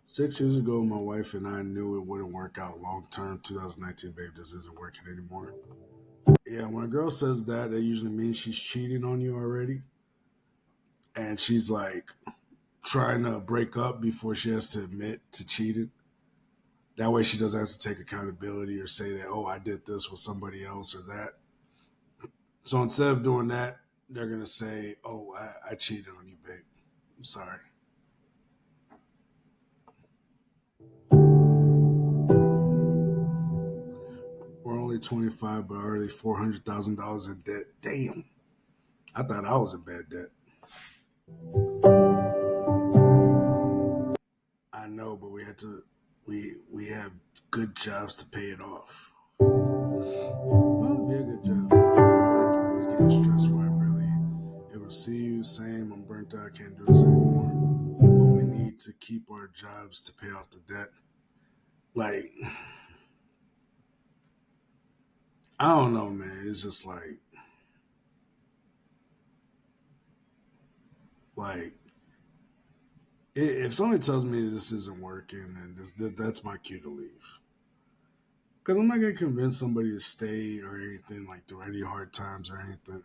6 years ago, my wife and I knew it wouldn't work out long term. 2019, babe. This isn't working anymore. Yeah, when a girl says that, that usually means she's cheating on you already. And she's like trying to break up before she has to admit to cheating. That way she doesn't have to take accountability or say that, oh, I did this with somebody else or that. So instead of doing that, they're going to say, oh, I cheated on you, babe. I'm sorry. only 25, but already $400,000 in debt. Damn. I thought I was in bad debt. I know, but we have good jobs to pay it off. Well, yeah, good job. Work is getting stressful. I barely able to see you. Same. I'm burnt out. I can't do this anymore. But we need to keep our jobs to pay off the debt. Like, I don't know, man. It's just like if somebody tells me this isn't working, and that's my cue to leave. Because I'm not gonna convince somebody to stay or anything like through any hard times or anything.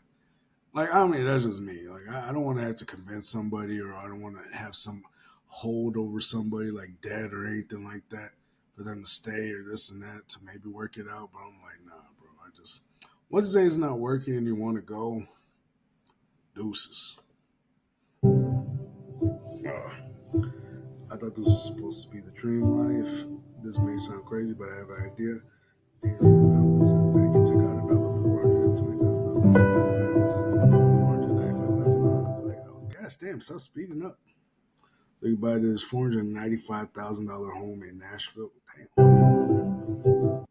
Like, I mean, that's just me. Like, I don't want to have to convince somebody, or I don't want to have some hold over somebody like debt or anything like that for them to stay or this and that to maybe work it out. But I'm like, nah, bro. Once the thing's not working and you want to go, deuces. I thought this was supposed to be the dream life. This may sound crazy, but I have an idea. I went to the bank and took out another $420,000. $495,000. Like, oh gosh, damn! Stop speeding up. So you buy this $495,000 home in Nashville. Damn.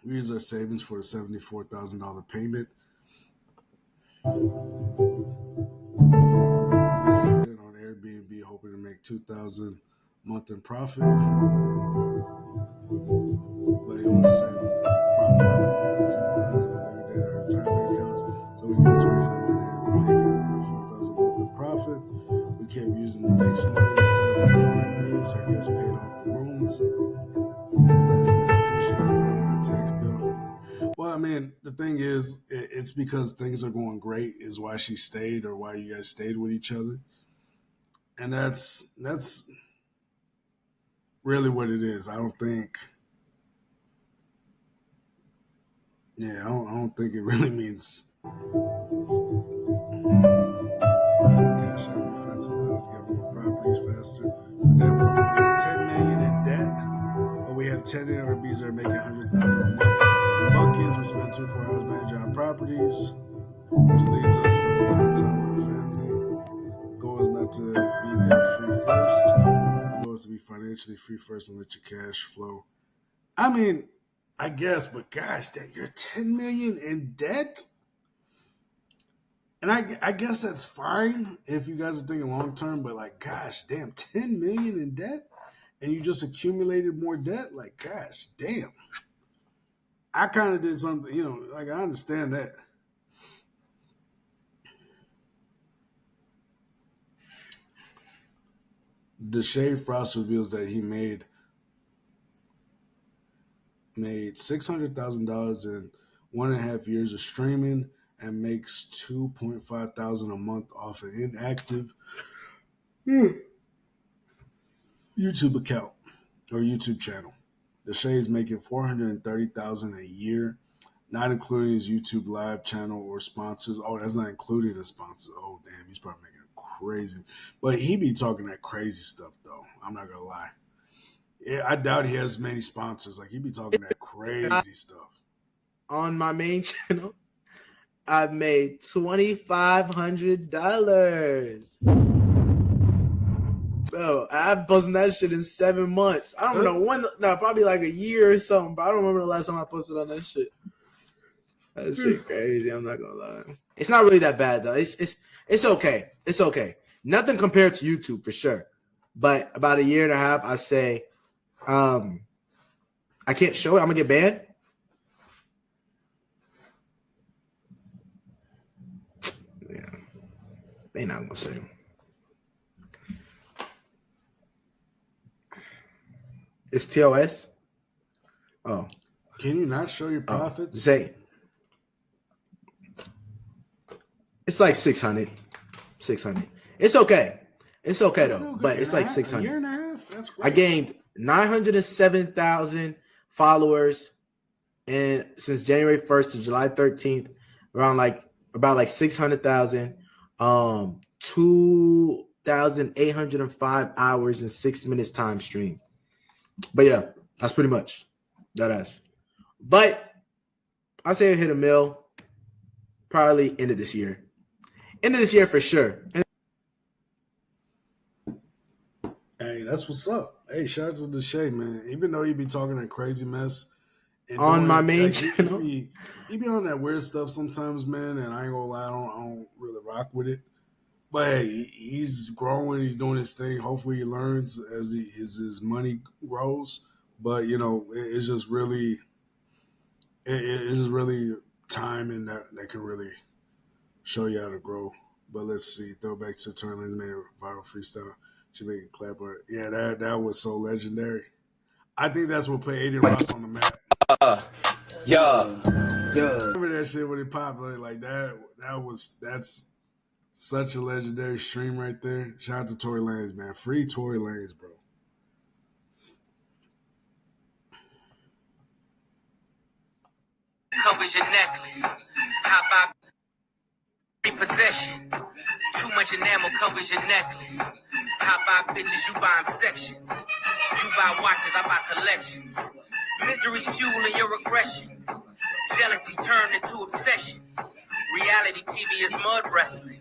We use our savings for a $74,000 payment. We listed it on Airbnb, hoping to make $2,000 a month in profit. But it was saying profit $10,000. We liquidated our retirement accounts, so we can put $27,000 in, making $4,000 a month in profit. We kept using the bank's money to set up Airbnbs. Our guests paid off the loans. Appreciate our tax bill. Well, I mean, the thing is, it's because things are going great is why she stayed, or why you guys stayed with each other, and that's really what it is. I don't think. Yeah, I don't think it really means. Cash out refunds allow us to get more properties faster. But then we're $10 million in debt, but we have 10 Airbnbs that are making $100,000 a month. Monkeys, we spend 24 hours managing our properties, which leads us to ultimate time with our family. The goal is not to be debt free first. The goal is to be financially free first and let your cash flow. I mean, I guess, but gosh, you're 10 million in debt, and I guess that's fine if you guys are thinking long term. But like, gosh, damn, 10 million in debt, and you just accumulated more debt. Like, gosh, damn. I kind of did something, like I understand that. Deshae Frost reveals that he made $600,000 in 1.5 years of streaming and makes $2,500 a month off an inactive YouTube account or YouTube channel. Deshae is making $430,000 a year, not including his YouTube live channel or sponsors. Oh, that's not including the sponsors. Oh, damn, he's probably making crazy. But he be talking that crazy stuff though. I'm not gonna lie. Yeah, I doubt he has many sponsors. Like, he be talking that crazy stuff. On my main channel, I've made $2,500. Bro, I've posted that shit in 7 months. I don't know when. No, probably like a year or something. But I don't remember the last time I posted on that shit. That shit crazy. I'm not gonna lie. It's not really that bad though. It's okay. It's okay. Nothing compared to YouTube for sure. But about a year and a half, I say, I can't show it. I'm gonna get banned. Yeah, they not gonna say. It's TOS. Oh, can you not show your profits? Say, it's like 600. 600. It's okay. It's okay though, but it's like 600. A year and a half. That's great. I gained 907,000 followers, and since January 1st to July 13th, about 600,000. 2,805 hours and 6 minutes time stream. But yeah, that's pretty much that ass. But I say hit a mill. Probably end of this year. End of this year for sure. Hey, that's what's up. Hey, shout out to Deshae, man. Even though he be talking that crazy mess and On my doing main like channel. he be on that weird stuff sometimes, man. And I ain't gonna lie, I don't really rock with it. But hey, he's growing. He's doing his thing. Hopefully, he learns as his money grows. But you know, it's just really it's just really time and that can really show you how to grow. But let's see. Throwback to Tory Lanez made a viral freestyle. Jamaican clapper. Yeah, that was so legendary. I think that's what put Aiden Ross on the map. Yeah. Remember that shit when it popped like that? That's such a legendary stream right there. Shout out to Tory Lanez, man. Free Tory Lanez, bro. Covers your necklace. How about repossession? Too much enamel covers your necklace. How about bitches? You buy them sections. You buy watches, I buy collections. Misery's fueling your aggression. Jealousy's turned into obsession. Reality TV is mud wrestling.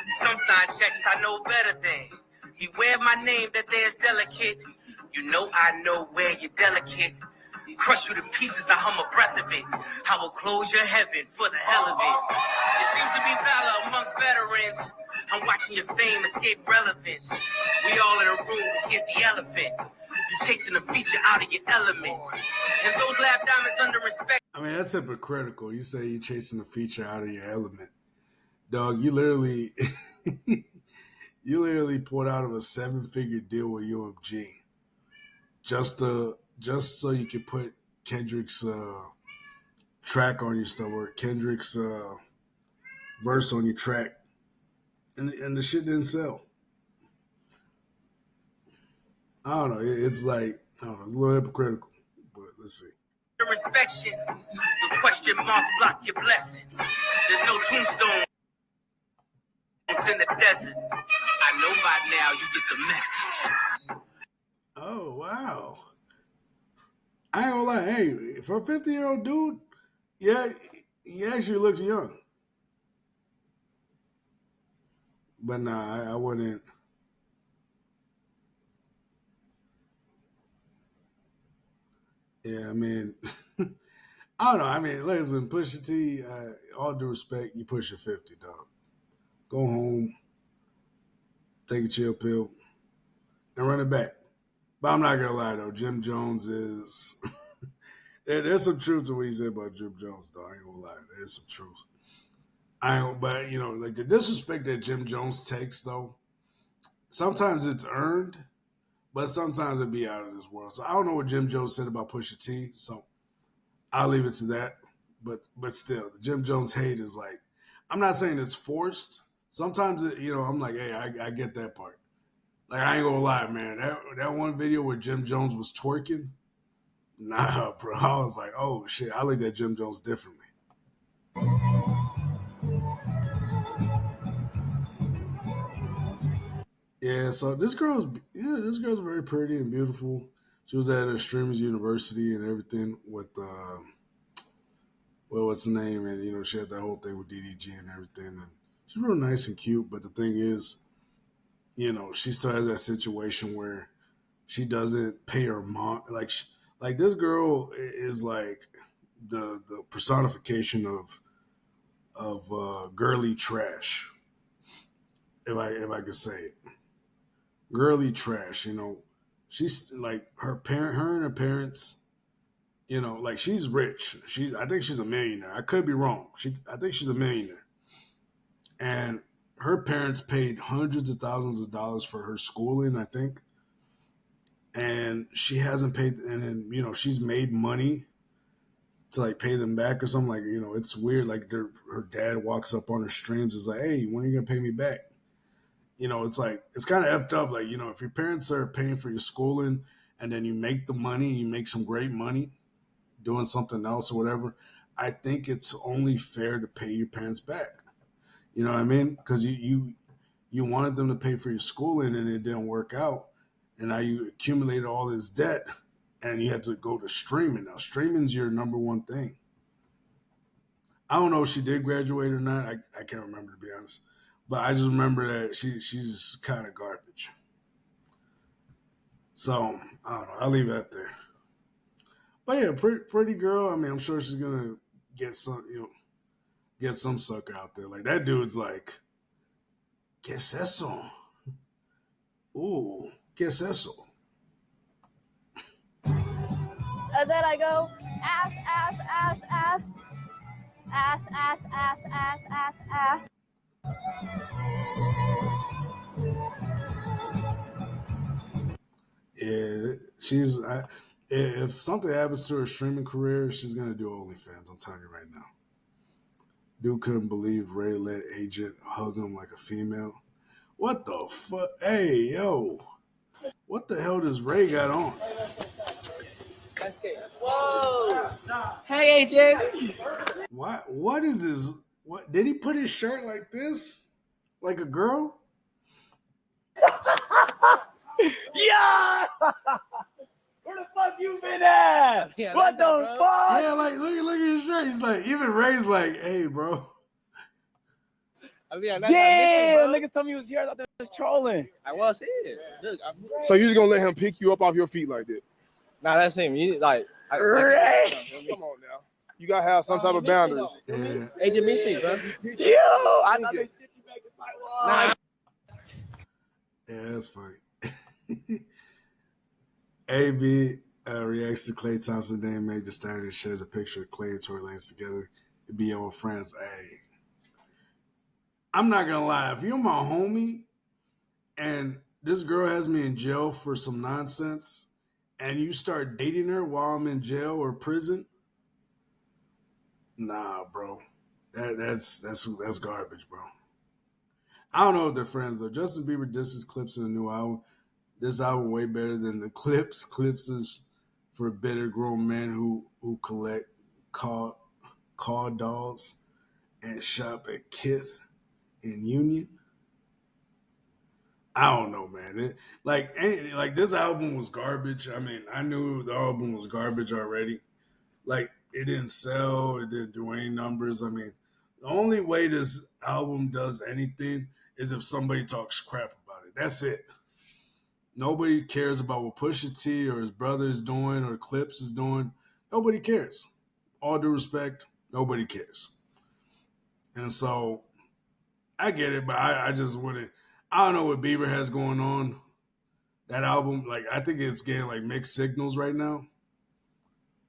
Some side checks I know better than. Beware my name that there's delicate. You know I know where you're delicate. Crush you to pieces, I hum a breath of it. I will close your heaven for the hell of it. It seems to be valor amongst veterans. I'm watching your fame escape relevance. We all in a room, here's the elephant. You chasing a feature out of your element. And those lab diamonds under respect. I mean, that's hypocritical. You say you're chasing a feature out of your element. Dog, you literally you literally pulled out of a 7-figure deal with UMG just so you could put Kendrick's track on your stuff or Kendrick's verse on your track, and the shit didn't sell. I don't know. It's like I don't know. It's a little hypocritical, but let's see. Inspection. The question marks block your blessings. There's no tombstone in the desert. I know by now you get the message. Oh wow! I ain't gonna lie. Hey, for a 50-year-old dude, yeah, he actually looks young. But nah, I wouldn't. Yeah, I mean, I don't know. I mean, listen, Pusha T. All due respect, you push your 50, dog. Go home, take a chill pill, and run it back. But I'm not gonna lie though, Jim Jones is. There's some truth to what he said about Jim Jones, though. I ain't gonna lie, there's some truth. But you know, like the disrespect that Jim Jones takes, though, sometimes it's earned, but sometimes it be out of this world. So I don't know what Jim Jones said about Pusha T, so I'll leave it to that. But still, the Jim Jones hate is like, I'm not saying it's forced. Sometimes I'm like, hey, I get that part. Like I ain't gonna lie, man. That one video where Jim Jones was twerking, nah, bro. I was like, oh shit, I looked at Jim Jones differently. Yeah, so this girl's very pretty and beautiful. She was at a streamers university and everything with well, what's the name? And she had that whole thing with DDG and everything. And she's real nice and cute. But the thing is, she still has that situation where she doesn't pay her mom. Like this girl is like the personification of girly trash, if I could say it. Girly trash. She's like her and her parents. Like she's rich. I think she's a millionaire. I could be wrong. I think she's a millionaire. And her parents paid hundreds of thousands of dollars for her schooling, I think. And she hasn't paid, and then she's made money to like pay them back or something. Like it's weird. Like her dad walks up on her streams, is like, "Hey, when are you gonna pay me back?" It's like it's kind of effed up. Like if your parents are paying for your schooling, and then you make the money, and you make some great money doing something else or whatever, I think it's only fair to pay your parents back. You know what I mean? Because you wanted them to pay for your schooling and it didn't work out, and now you accumulated all this debt, and you had to go to streaming. Now streaming's your number one thing. I don't know if she did graduate or not. I can't remember, to be honest. But I just remember that she's kind of garbage. So I don't know. I'll leave that there. But yeah, pretty girl. I mean, I'm sure she's gonna get some sucker out there. Like that dude's like, ¿qué es eso? Ooh, ¿qué es eso? And then I go ass, ass, ass, ass, ass, ass, ass, ass, ass, ass. Yeah, if something happens to her streaming career, she's gonna do OnlyFans. I'm telling you right now. Dude couldn't believe Ray let Agent hug him like a female. What the fuck? Hey, yo. What the hell does Ray got on? Whoa! Hey, AJ. What is this? What did he put his shirt like this? Like a girl? Yeah! Where the fuck you been at? Yeah, what the fuck? Yeah, like look at his shirt. He's like, even Ray's like, hey, bro. I mean, Yeah, niggas told me he was here. I thought they was trolling. I was here. Look, So you just gonna let him pick you up off your feet like that? nah, that's him. You like, Ray. Come on now. You gotta have some type of boundaries. Yeah. AJ missed me, bro. Yo, I thought they shipped you back to Taiwan. Nah. Yeah, that's funny. AB reacts to Klay Thompson name made the standard shares a picture of Klay and Tory Lanez together. It'd be old friends. Hey, I'm not gonna lie. If you're my homie and this girl has me in jail for some nonsense, and you start dating her while I'm in jail or prison, nah, bro. That's garbage, bro. I don't know if they're friends though. Justin Bieber disses clips in a new album. This album way better than the clips. Clips is for bitter grown men who collect car dolls and shop at Kith in Union. I don't know, man. Like this album was garbage. I mean, I knew the album was garbage already. Like it didn't sell. It didn't do any numbers. I mean, the only way this album does anything is if somebody talks crap about it. That's it. Nobody cares about what Pusha T or his brother is doing or Clips is doing. Nobody cares. All due respect, nobody cares. And so I get it, but I just wouldn't. I don't know what Bieber has going on. That album, like I think it's getting like mixed signals right now.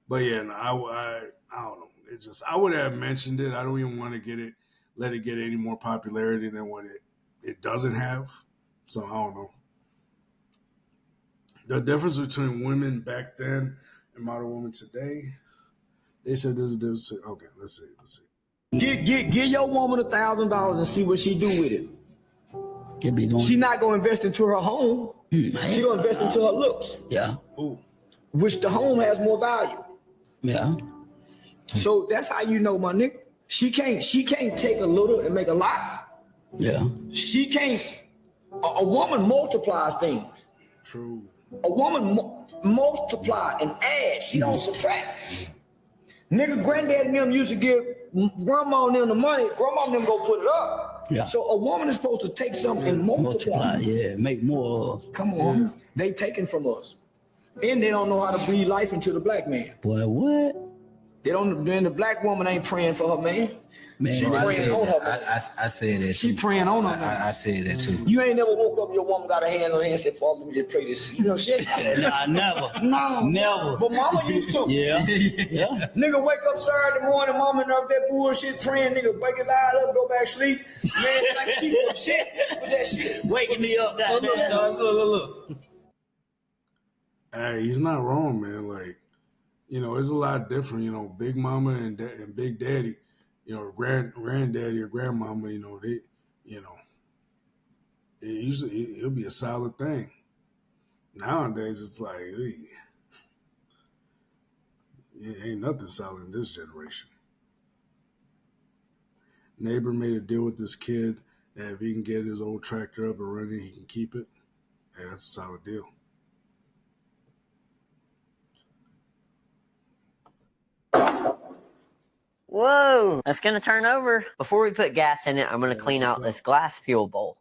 But yeah, no, I don't know. It just I would have mentioned it. I don't even want to let it get any more popularity than what it doesn't have. So I don't know. The difference between women back then and modern women today, they said there's a difference. Okay, let's see. Give your woman $1,000 and see what she do with it. She not gonna invest into her home. She gonna invest into her looks. Yeah. Ooh. Which the home has more value. Yeah. So that's how you know, my nigga. She can't take a little and make a lot. Yeah. She can't. A woman multiplies things. True. A woman multiply and add. She don't subtract. Nigga, granddad and them used to give grandma and them the money. Grandma and them go put it up. Yeah. So a woman is supposed to take something and multiply. Yeah, make more. Come on. Yeah. They taking from us. And they don't know how to breathe life into the black man. Boy, what? They don't. Then the black woman ain't praying for her man. Man, she praying on her man. I said that. She praying on her man. I said that too. You ain't never woke up, your woman got a hand on her hand and said, Father, let me just pray this. You know shit? Nah, never. No. Never. But mama used to. Yeah. Yeah. Nigga wake up Saturday morning, mama and up that bullshit praying, nigga wake it loud up, go back sleep. Man, like she doing shit with that shit. Waking me up that day. Look. Hey, he's not wrong, man. Like, you know, it's a lot different. You know, Big Mama and Big Daddy, you know, granddaddy or grandmama, you know, they, you know, it'll be a solid thing. Nowadays, it's like, ain't nothing solid in this generation. Neighbor made a deal with this kid that if he can get his old tractor up and running, he can keep it. Hey, that's a solid deal. Whoa, that's gonna turn over. Before we put gas in it, I'm gonna clean that's out what's this glass fuel bowl.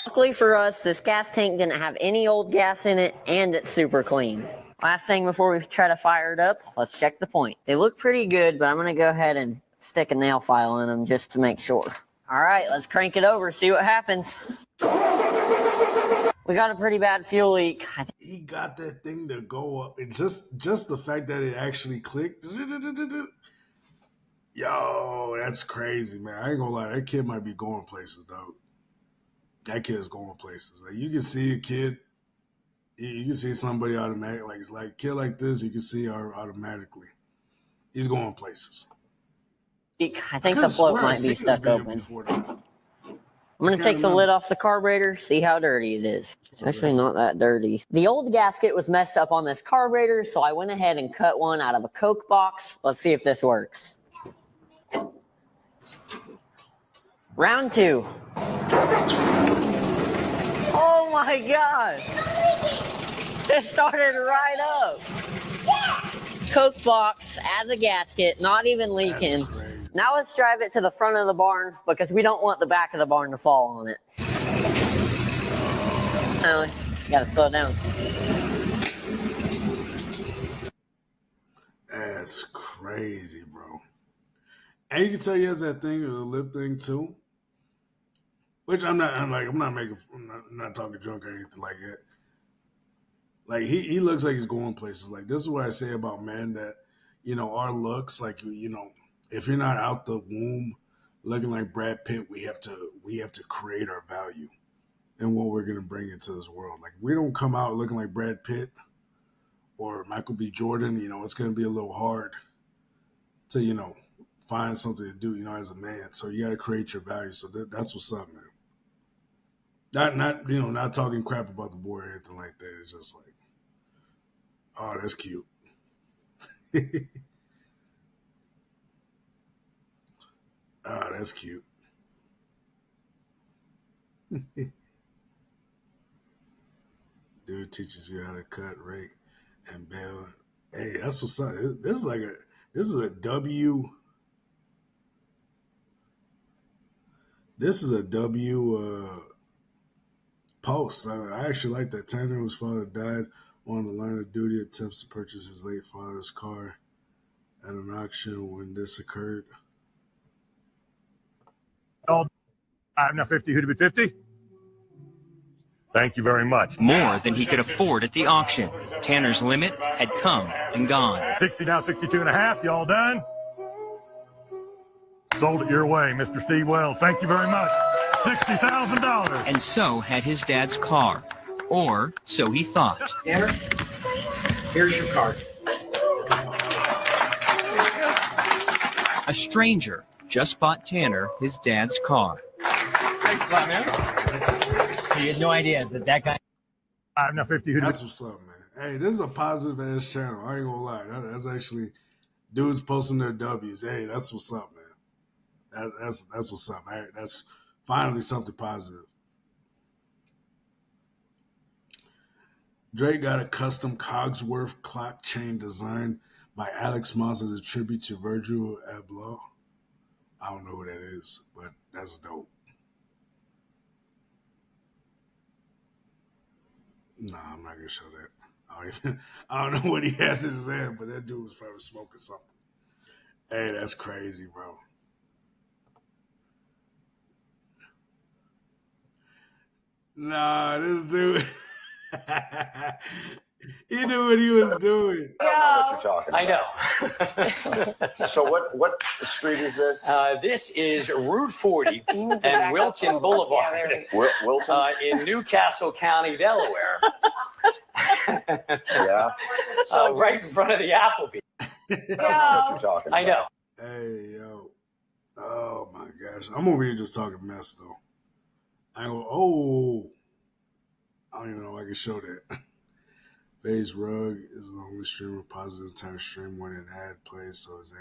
Luckily for us, this gas tank didn't have any old gas in it, and it's super clean. Last thing before we try to fire it up, let's check the point. They look pretty good, but I'm gonna go ahead and stick a nail file in them just to make sure. All right, let's crank it over, see what happens. We got a pretty bad fuel leak. He got that thing to go up, and just the fact that it actually clicked. Yo, that's crazy, man. I ain't gonna lie, that kid might be going places, dog. That kid's going places. Like, you can see a kid, you can see somebody automatic, like a kid like this, you can see automatically. He's going places. I think the float might be stuck open. I'm going to take the lid off the carburetor, see how dirty it is. It's actually not that dirty. The old gasket was messed up on this carburetor, so I went ahead and cut one out of a Coke box. Let's see if this works. Round 2. Oh my God! It started right up. Coke box as a gasket, not even leaking. Now let's drive it to the front of the barn because we don't want the back of the barn to fall on it. Oh, you gotta slow down. That's crazy, bro. And you can tell he has that thing, the lip thing too. Which I'm not talking drunk or anything like that. Like he looks like he's going places. Like, this is what I say about men, that, our looks, like, if you're not out the womb looking like Brad Pitt, we have to create our value and what we're gonna bring into this world. Like, we don't come out looking like Brad Pitt or Michael B. Jordan, it's gonna be a little hard to, find something to do, as a man. So you gotta create your value. So that's what's up, man. Not talking crap about the boy or anything like that. It's just like, oh, that's cute. Oh, that's cute. Dude teaches you how to cut, rake, and bale. Hey, that's what's up. This is a W. This is a W post. I actually like that. Tanner, whose father died on the line of duty, attempts to purchase his late father's car at an auction when this occurred. Oh, I have now 50. Who to be 50? Thank you very much. More than he could afford at the auction. Tanner's limit had come and gone. 60 now, 62 and a half. Y'all done? Sold it your way, Mr. Steve Wells. Thank you very much. $60,000. And so had his dad's car. Or so he thought. Tanner, here's your card. A stranger just bought Tanner his dad's car. Thanks a lot, man. He had no idea that guy. I have now 50. That's what's up, man. Hey, this is a positive ass channel. I ain't gonna lie. That's actually dudes posting their W's. Hey, that's what's up, man. That's what's up. Hey, that's finally something positive. Drake got a custom Cogsworth clock chain designed by Alex Moss as a tribute to Virgil Abloh. I don't know who that is, but that's dope. Nah, I'm not gonna show that. I don't know what he has in his hand, but that dude was probably smoking something. Hey, that's crazy, bro. Nah, this dude. He knew what he was doing. I don't know what you're talking about. I know. So what street is this? This is Route 40 and Wilton Boulevard. Wilton? In Newcastle County, Delaware. Yeah. Right in front of the Applebee. I don't know what you're talking about. I know. Hey, yo. Oh, my gosh. I'm over here just talking mess, though. I don't even know if I can show that. FaZe Rug is the only streamer positive entire stream when an ad plays, so his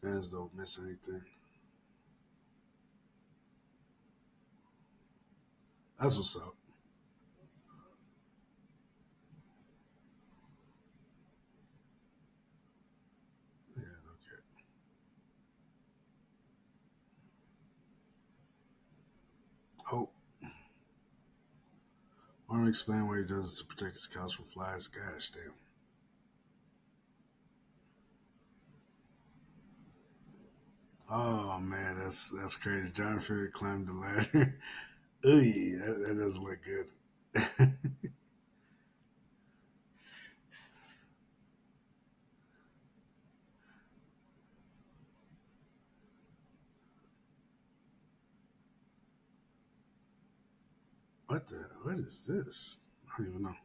fans don't miss anything. That's what's up. Yeah, okay. Farmer explain what he does to protect his cows from flies. Gosh damn. Oh man, that's crazy. John Fury climbed the ladder. Ooh, that doesn't look good. What is this? I don't even know.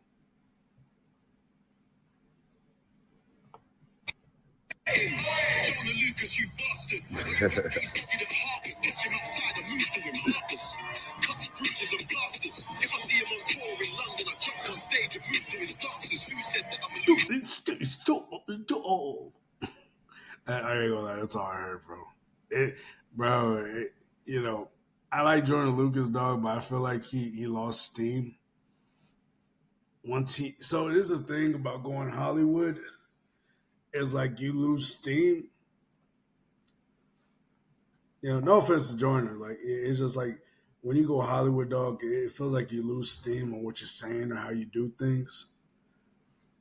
I ain't gonna lie, that's all I heard, bro. You know, I like Jordan Lucas, dog, but I feel like he lost steam. So it is a thing about going Hollywood. It's like you lose steam. You know, no offense to Jordan, like it's just like when you go Hollywood, dog, it feels like you lose steam on what you're saying or how you do things.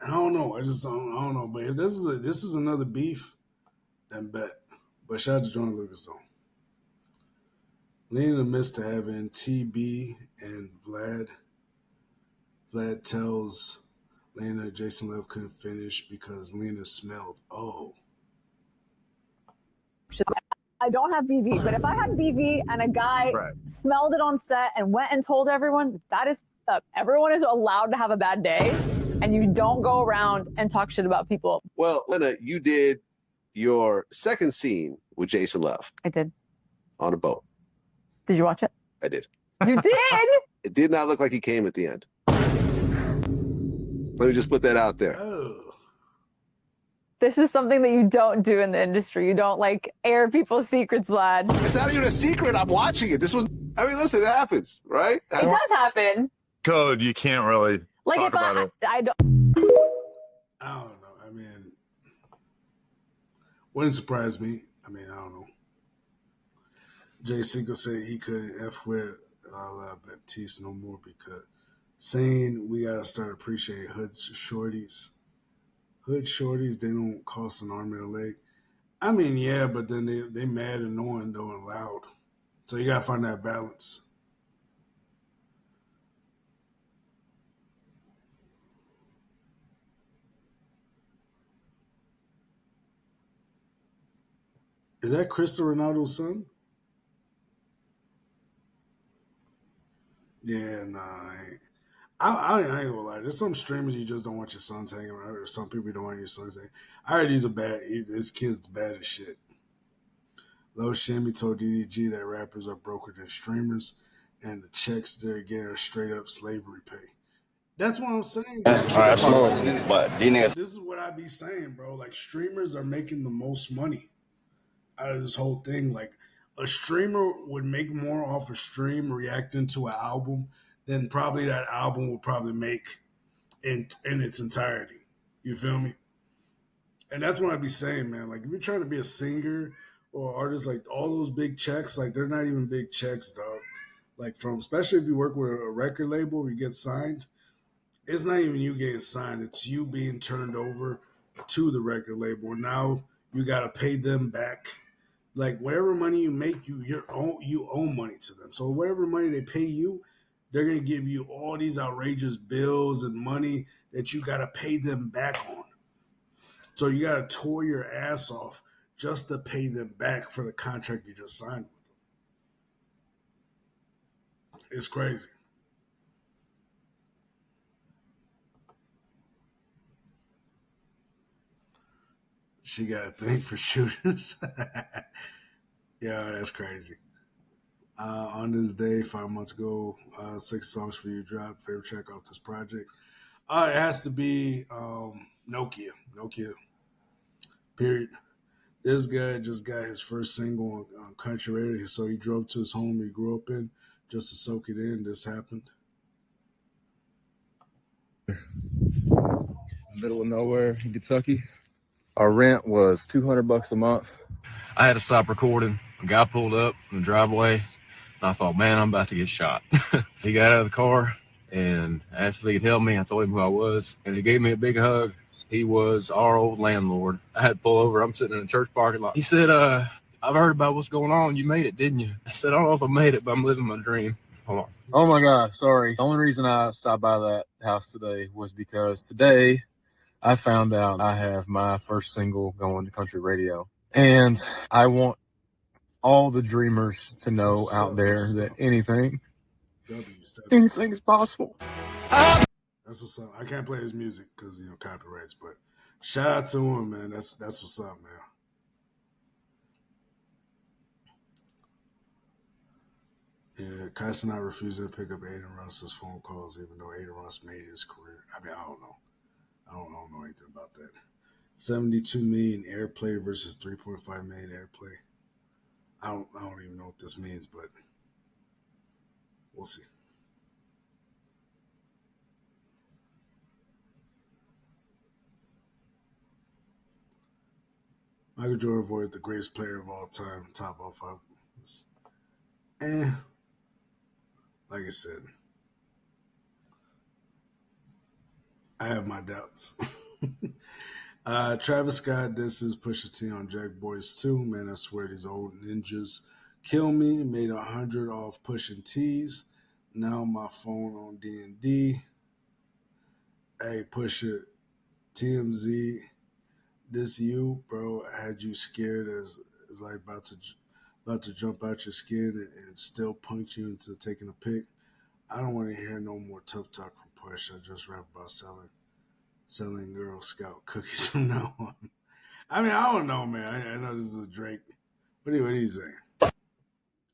I don't know. I don't know. But if this is another beef, then bet. But shout out to Jordan Lucas though. Lena admits to having TB and Vlad. Vlad tells Lena Jason Lev couldn't finish because Lena smelled. Oh. I don't have BV, but if I had BV and a guy smelled it on set and went and told everyone, that is up. Everyone is allowed to have a bad day, and you don't go around and talk shit about people. Well, Lena, you did your second scene with Jason Lev. I did. On a boat. Did you watch it? I did. You did? It did not look like he came at the end. Let me just put that out there. Oh. This is something that you don't do in the industry. You don't like air people's secrets, Vlad. It's not even a secret. I'm watching it. Listen, it happens, right? It does happen. Code, you can't really like talk if about it. I don't. I don't know. I mean, wouldn't surprise me. I mean, I don't know. Jay Cinco said he couldn't F with Baptiste no more because saying we gotta start appreciating hood shorties. Hood shorties, they don't cost an arm and a leg. I mean, yeah, but then they mad, annoying, though, and loud. So you gotta find that balance. Is that Cristiano Ronaldo's son? Yeah, nah, I ain't gonna lie. There's some streamers you just don't want your sons hanging around, or some people you don't want your sons hanging. I heard he's this kid's bad as shit. Lil Shimmy told DDG that rappers are broker than streamers, and the checks they're getting are straight up slavery pay. That's what I'm saying. Bro. Alright, but these niggas. This is what I be saying, bro. Like streamers are making the most money out of this whole thing. Like a streamer would make more off a stream reacting to an album than probably that album would probably make in its entirety. You feel me? And that's what I be saying, man. Like if you're trying to be a singer or artist, like all those big checks, like they're not even big checks, dog. Like especially if you work with a record label, you get signed. It's not even you getting signed; it's you being turned over to the record label. Now you got to pay them back. Like whatever money you make, you owe money to them. So whatever money they pay you, they're gonna give you all these outrageous bills and money that you got to pay them back on. So you got to tour your ass off just to pay them back for the contract you just signed with them. It's crazy. She got a thing for shooters. Yeah, that's crazy. On this day, 5 months ago, 6 songs for you dropped. Favorite track off this project? It has to be Nokia. Nokia. Period. This guy just got his first single on country radio, so he drove to his home he grew up in just to soak it in. This happened. Middle of nowhere in Kentucky. Our rent was $200 a month. I had to stop recording. A guy pulled up in the driveway, and I thought, man, I'm about to get shot. He got out of the car, and asked if he could help me. I told him who I was, and he gave me a big hug. He was our old landlord. I had to pull over. I'm sitting in a church parking lot. He said, I've heard about what's going on. You made it, didn't you? I said, I don't know if I made it, but I'm living my dream. Hold on. Oh my God, sorry. The only reason I stopped by that house today was because today I found out I have my first single going to country radio. And I want all the dreamers to know out there that anything is possible. That's what's up. I can't play his music because, copyrights, but shout out to him, man. That's what's up, man. Yeah, Kais and I refusing to pick up Aiden Russ's phone calls, even though Aiden Russ made his career. I mean, I don't know. I don't know anything about that. 72 million airplay versus 3.5 million airplay. I don't even know what this means, but we'll see. Michael Jordan voted the greatest player of all time, top all 5. Like I said, I have my doubts. Travis Scott, this is Pusha T on Jack Boys 2. Man, I swear these old ninjas kill me. Made 100 off pushing T's. Now my phone on D&D. Hey, Pusha, TMZ, this you, bro. I had you scared as like about to jump out your skin and still punch you into taking a pic. I don't want to hear no more tough talk from Push. I just rap about selling Girl Scout cookies from now on. I mean, I don't know, man. I know this is a Drake. What are you saying?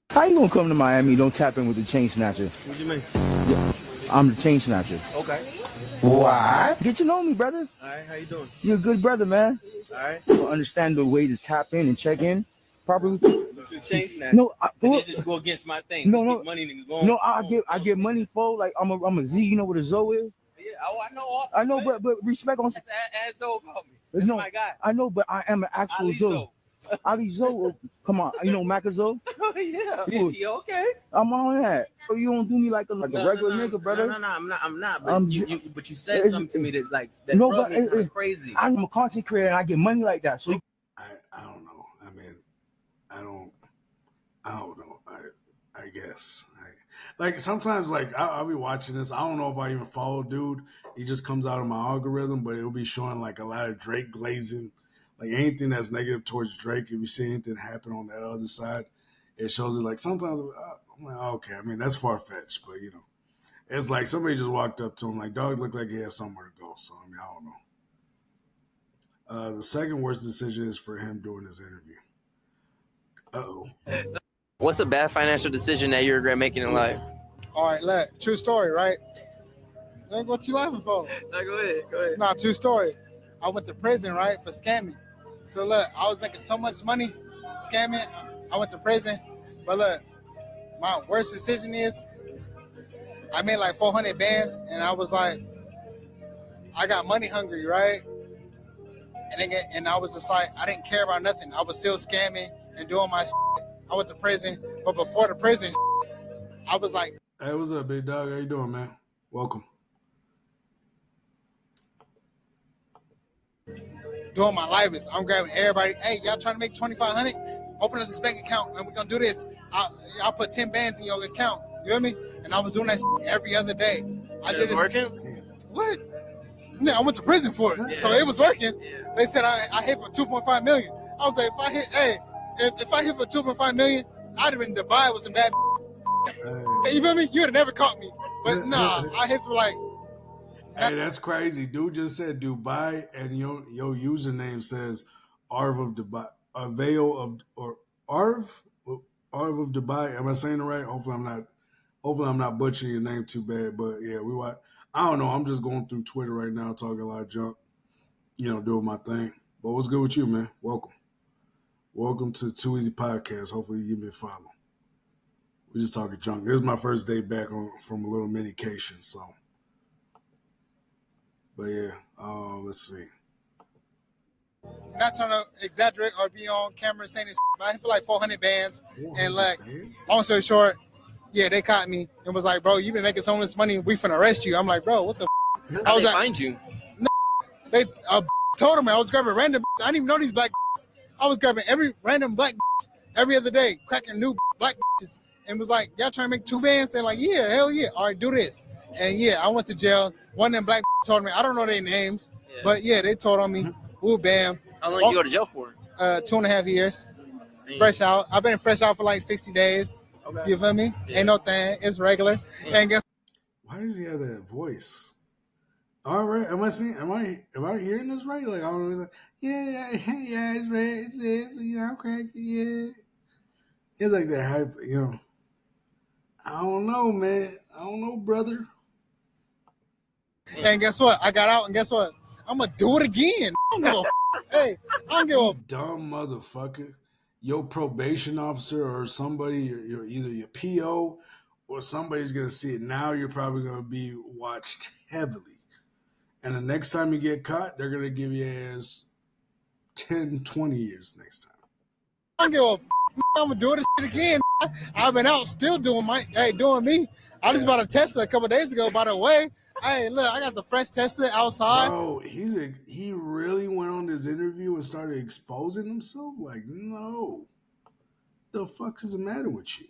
How you gonna come to Miami? Don't tap in with the chain snatcher. What you mean? Yeah, I'm the chain snatcher. Okay. Why? Get to know me, brother. All right, how you doing? You're a good brother, man. All right. You don't understand the way to tap in and check in properly. You change that. No, just go against my thing. No. Money niggas going. No, I get money for like I'm a Z. You know what a Zo is? Yeah, I know. I know, but respect on. That's Zo about me. That's my guy. I know, but I am an actual Ali Zo. Ali Zo, come on, you know Macazo? Oh yeah. You okay? I'm on that. So you don't do me like a regular nigga, brother. No, I'm not. But you said something to me that that but me crazy. I'm a content creator and I get money like that. So I don't know. I mean, I don't know. I guess. Like sometimes, like I'll be watching this. I don't know if I even follow dude. He just comes out of my algorithm, but it'll be showing like a lot of Drake glazing. Like anything that's negative towards Drake, if you see anything happen on that other side, it shows it. Like sometimes I'm like, okay, I mean that's far fetched, but it's like somebody just walked up to him, like dog looked like he had somewhere to go. So I mean, I don't know. The second worst decision is for him doing his interview. What's a bad financial decision that you regret making in life? All right, look, true story, right? Look what you laughing for. No, go ahead. Nah, true story. I went to prison, right, for scamming. So look, I was making so much money scamming. I went to prison, but look, my worst decision is I made like 400 bands, and I was like, I got money hungry, right? And I was just like, I didn't care about nothing. I was still scamming and doing my shit. I went to prison, but before the prison I was like, hey, what's up, big dog? How you doing, man? Welcome. Doing my livest. I'm grabbing everybody. Hey, y'all trying to make 2,500? Open up this bank account and we're gonna do this. I'll put 10 bands in your account. You hear me? And I was doing that every other day. I did it. Working? What? Yeah, I went to prison for it, so it was working. Yeah. They said I hit for 2.5 million. I was like, if I hit for 2.5 million, I'd have been in Dubai with some bad. You feel me? You would have never caught me. But nah, I hit for like. Hey, that's crazy. Dude just said Dubai, and your username says Arv of Dubai, Arv of Dubai. Am I saying it right? Hopefully I'm not butchering your name too bad. But yeah, I don't know. I'm just going through Twitter right now, talking a lot of junk, doing my thing. But what's good with you, man? Welcome to Too Easy Podcast. Hopefully you give me a follow. We just talking junk. This is my first day back from a little minication, so. But yeah, let's see. Not trying to exaggerate or be on camera saying this, but I hit for like 400 bands. And like, long story short, yeah, they caught me and was like, bro, you been making so much money, we finna arrest you. I'm like, bro, what the How'd they find you? They told me I was grabbing random. I didn't even know these black. I was grabbing every random black every other day, cracking new black bitches, and was like, y'all trying to make 2 bands? They're like, yeah, hell yeah. All right, do this. And yeah, I went to jail. One of them black told me, I don't know their names, but yeah, they told on me. Ooh, bam. How long did you go to jail for? 2.5 years. Fresh out. I've been fresh out for like 60 days. Okay. You feel me? Ain't no thing. It's regular. And guess why does he have that voice? All right, am I hearing this right? Like I don't know. He's like, yeah, it's right. It's I'm cracked. Yeah, it's like that hype. I don't know, man. I don't know, brother. And guess what? I got out, and guess what? I'm gonna do it again. I don't give a hey, I don't give a dumb motherfucker. Your probation officer or somebody, you're either your PO or somebody's gonna see it. Now you're probably gonna be watched heavily. And the next time you get caught, they're going to give you as 10, 20 years next time. I don't give a I'm going to do this shit again. I've been out still doing doing me. I just bought a Tesla a couple days ago, by the way. Hey, look, I got the fresh Tesla outside. Bro, he really went on this interview and started exposing himself? Like, no. The fuck is the matter with you?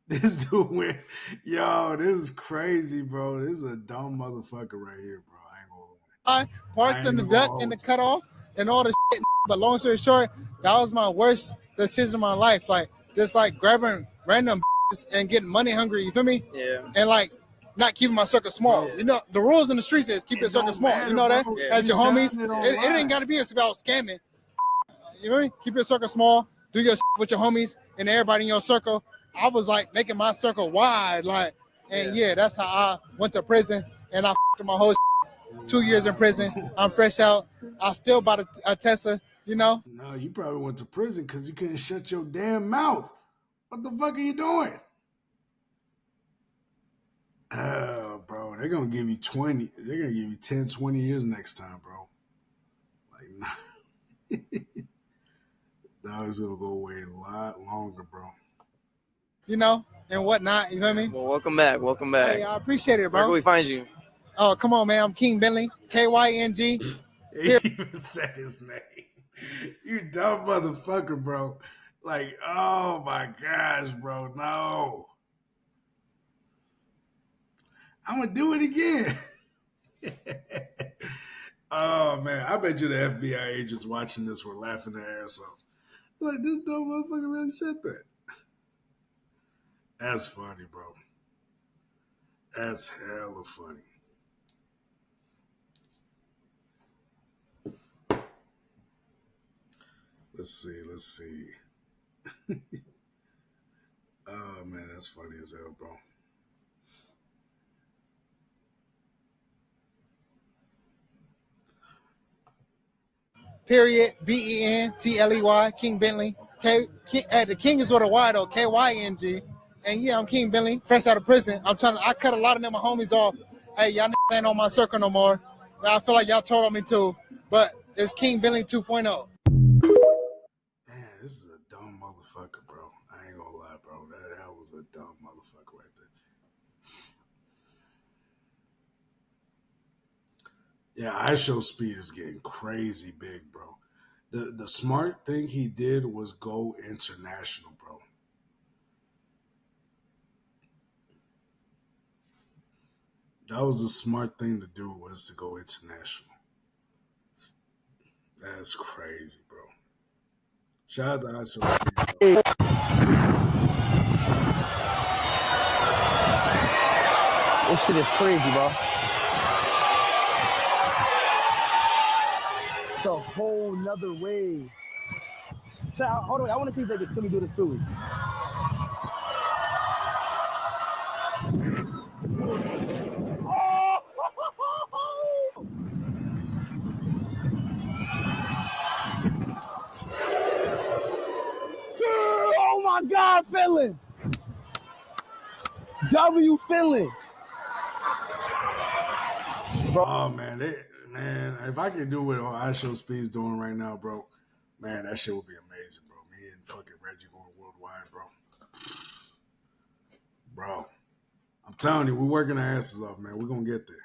This dude went, yo, this is crazy, bro. This is a dumb motherfucker right here, bro. I ain't gonna lie. Parked in the duck and the cutoff and all the shit. But long story short, that was my worst decision in my life. Like, just like grabbing random and getting money hungry, you feel me? Yeah. And like, not keeping my circle small. You know, the rules in the streets is keep your circle small. Matter, you know that? Yeah. As your homies. It ain't got to be about scamming. You know what I mean? Keep your circle small. Do your shit with your homies and everybody in your circle. I was like making my circle wide, like, and yeah, that's how I went to prison, and I f***ed my whole 2 years in prison. I'm fresh out. I still bought a Tesla, you know. No, you probably went to prison because you couldn't shut your damn mouth. What the fuck are you doing? Bro, they're gonna give you 20. They're gonna give you 10, 20 years next time, bro. Like, nah. Now it's gonna go away a lot longer, bro. You know, and whatnot. You know what I mean? Well, welcome back. Welcome back. Hey, I appreciate it, bro. Where can we find you? Oh, come on, man. I'm King Bentley, Kyng. He even said his name. You dumb motherfucker, bro. Like, oh my gosh, bro. No. I'm gonna do it again. Oh man, I bet you the FBI agents watching this were laughing their ass off. Like, this dumb motherfucker really said that. That's funny, bro. That's hella funny. Let's see. Oh man, that's funny as hell, bro. Period. Bentley. King Bentley. The King is with a Y though. Kyng. And yeah, I'm King Bentley, fresh out of prison. I cut a lot of them homies off. Hey, y'all niggas ain't on my circle no more. I feel like y'all told on me too. But it's King Bentley 2.0. Man, this is a dumb motherfucker, bro. I ain't gonna lie, bro. That was a dumb motherfucker right there. Yeah, ISO speed is getting crazy big, bro. The smart thing he did was go international, bro. That was a smart thing to do, was to go international. That's crazy, bro. Shout out to ISO speed, bro. This shit is crazy, bro. It's a whole nother way. So, hold on, I want to see if they can see me do this too. Oh my God, Finland! W Finland! Bro. Oh man, if I could do what ISO Speed's doing right now, bro, man, that shit would be amazing, bro. Me and fucking Reggie going worldwide, bro. Bro, I'm telling you, we're working our asses off, man. We're going to get there.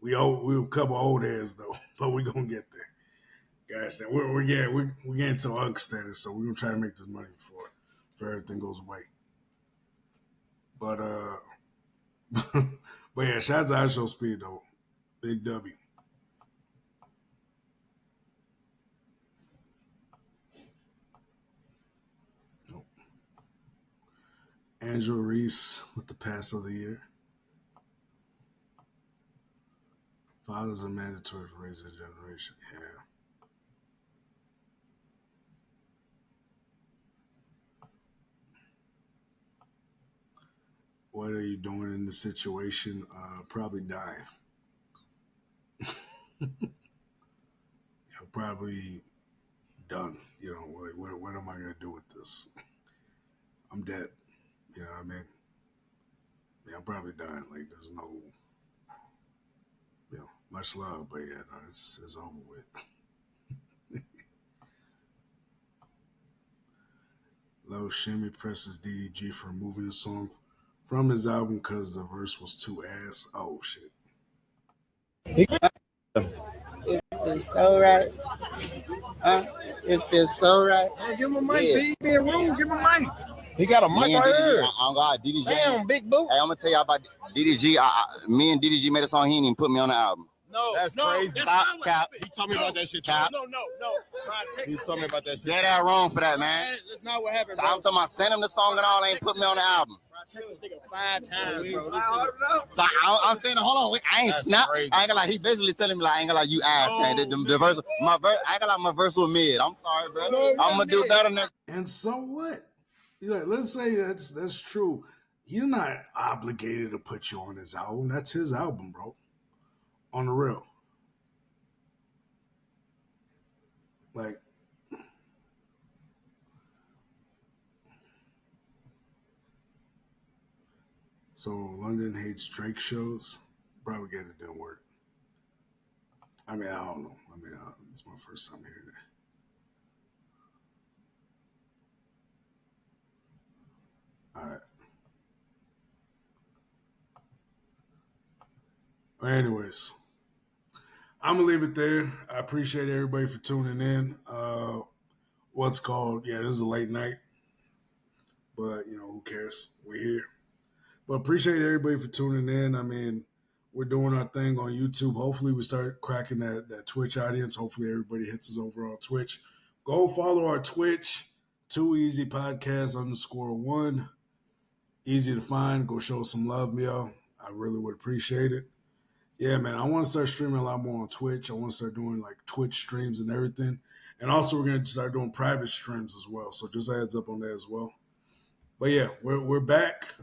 We're a couple old heads, though, but we're going to get there. Gosh, we're getting to unk status, so we're going to try to make this money before everything goes away. But, but yeah, shout out to I Show Speed, though. Big W. Nope. Angela Reese with the pass of the year. Fathers are mandatory for raising a generation. Yeah. What are you doing in this situation? Probably dying. Probably done. Like, what am I going to do with this? I'm dead. You know what I mean? Yeah, I'm probably dying. Like, there's no, much love, but yeah, no, it's over with. Lil Shimmy presses DDG for removing the song from his album because the verse was too ass. Oh, shit. It feels so right. It feels so right. Hey, give him a mic, B. Be in room. Give him a mic. He got a mic Me and right DDG, here. I got DDG. Damn, big boo. Hey, I'm gonna tell y'all about DDG. Me and DDG made a song. He didn't even put me on the album. No, that's crazy. That's Stop, Cap. He told me about that shit. Cap. No. He told me about that shit. They're that wrong for that, man. That's not what happened, So bro. I'm talking about send him the song and all. They ain't put me on the album. I texted this nigga 5 times, bro. So I'm saying, hold on, I ain't snap. I ain't gonna lie. He basically telling me like, I ain't gonna lie, you ass, man. The verse, I ain't gonna lie, my verse was mid. I'm sorry, bro. I'm gonna do better than that. And so what? Let's say that's true. He's not obligated to put you on his album. That's his album, bro. On the real. Like, so London hates Drake shows. Probably get it didn't work. I mean, I don't know. It's my first time hearing it. All right. Well, anyways, I'm gonna leave it there. I appreciate everybody for tuning in. What's called? Yeah, this is a late night, but who cares? We're here. But appreciate everybody for tuning in. I mean, we're doing our thing on YouTube. Hopefully, we start cracking that Twitch audience. Hopefully, everybody hits us over on Twitch. Go follow our Twitch. Too Easy Podcast _1. Easy to find. Go show us some love, yo. I really would appreciate it. Yeah, man, I want to start streaming a lot more on Twitch. I want to start doing like Twitch streams and everything. And also, we're going to start doing private streams as well. So just a heads up on that as well. But yeah, we're back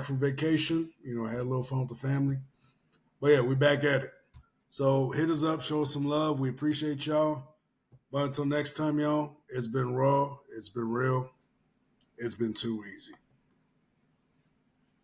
from vacation. I had a little fun with the family. But yeah, we're back at it. So hit us up, show us some love. We appreciate y'all. But until next time, y'all, it's been raw. It's been real. It's been too easy.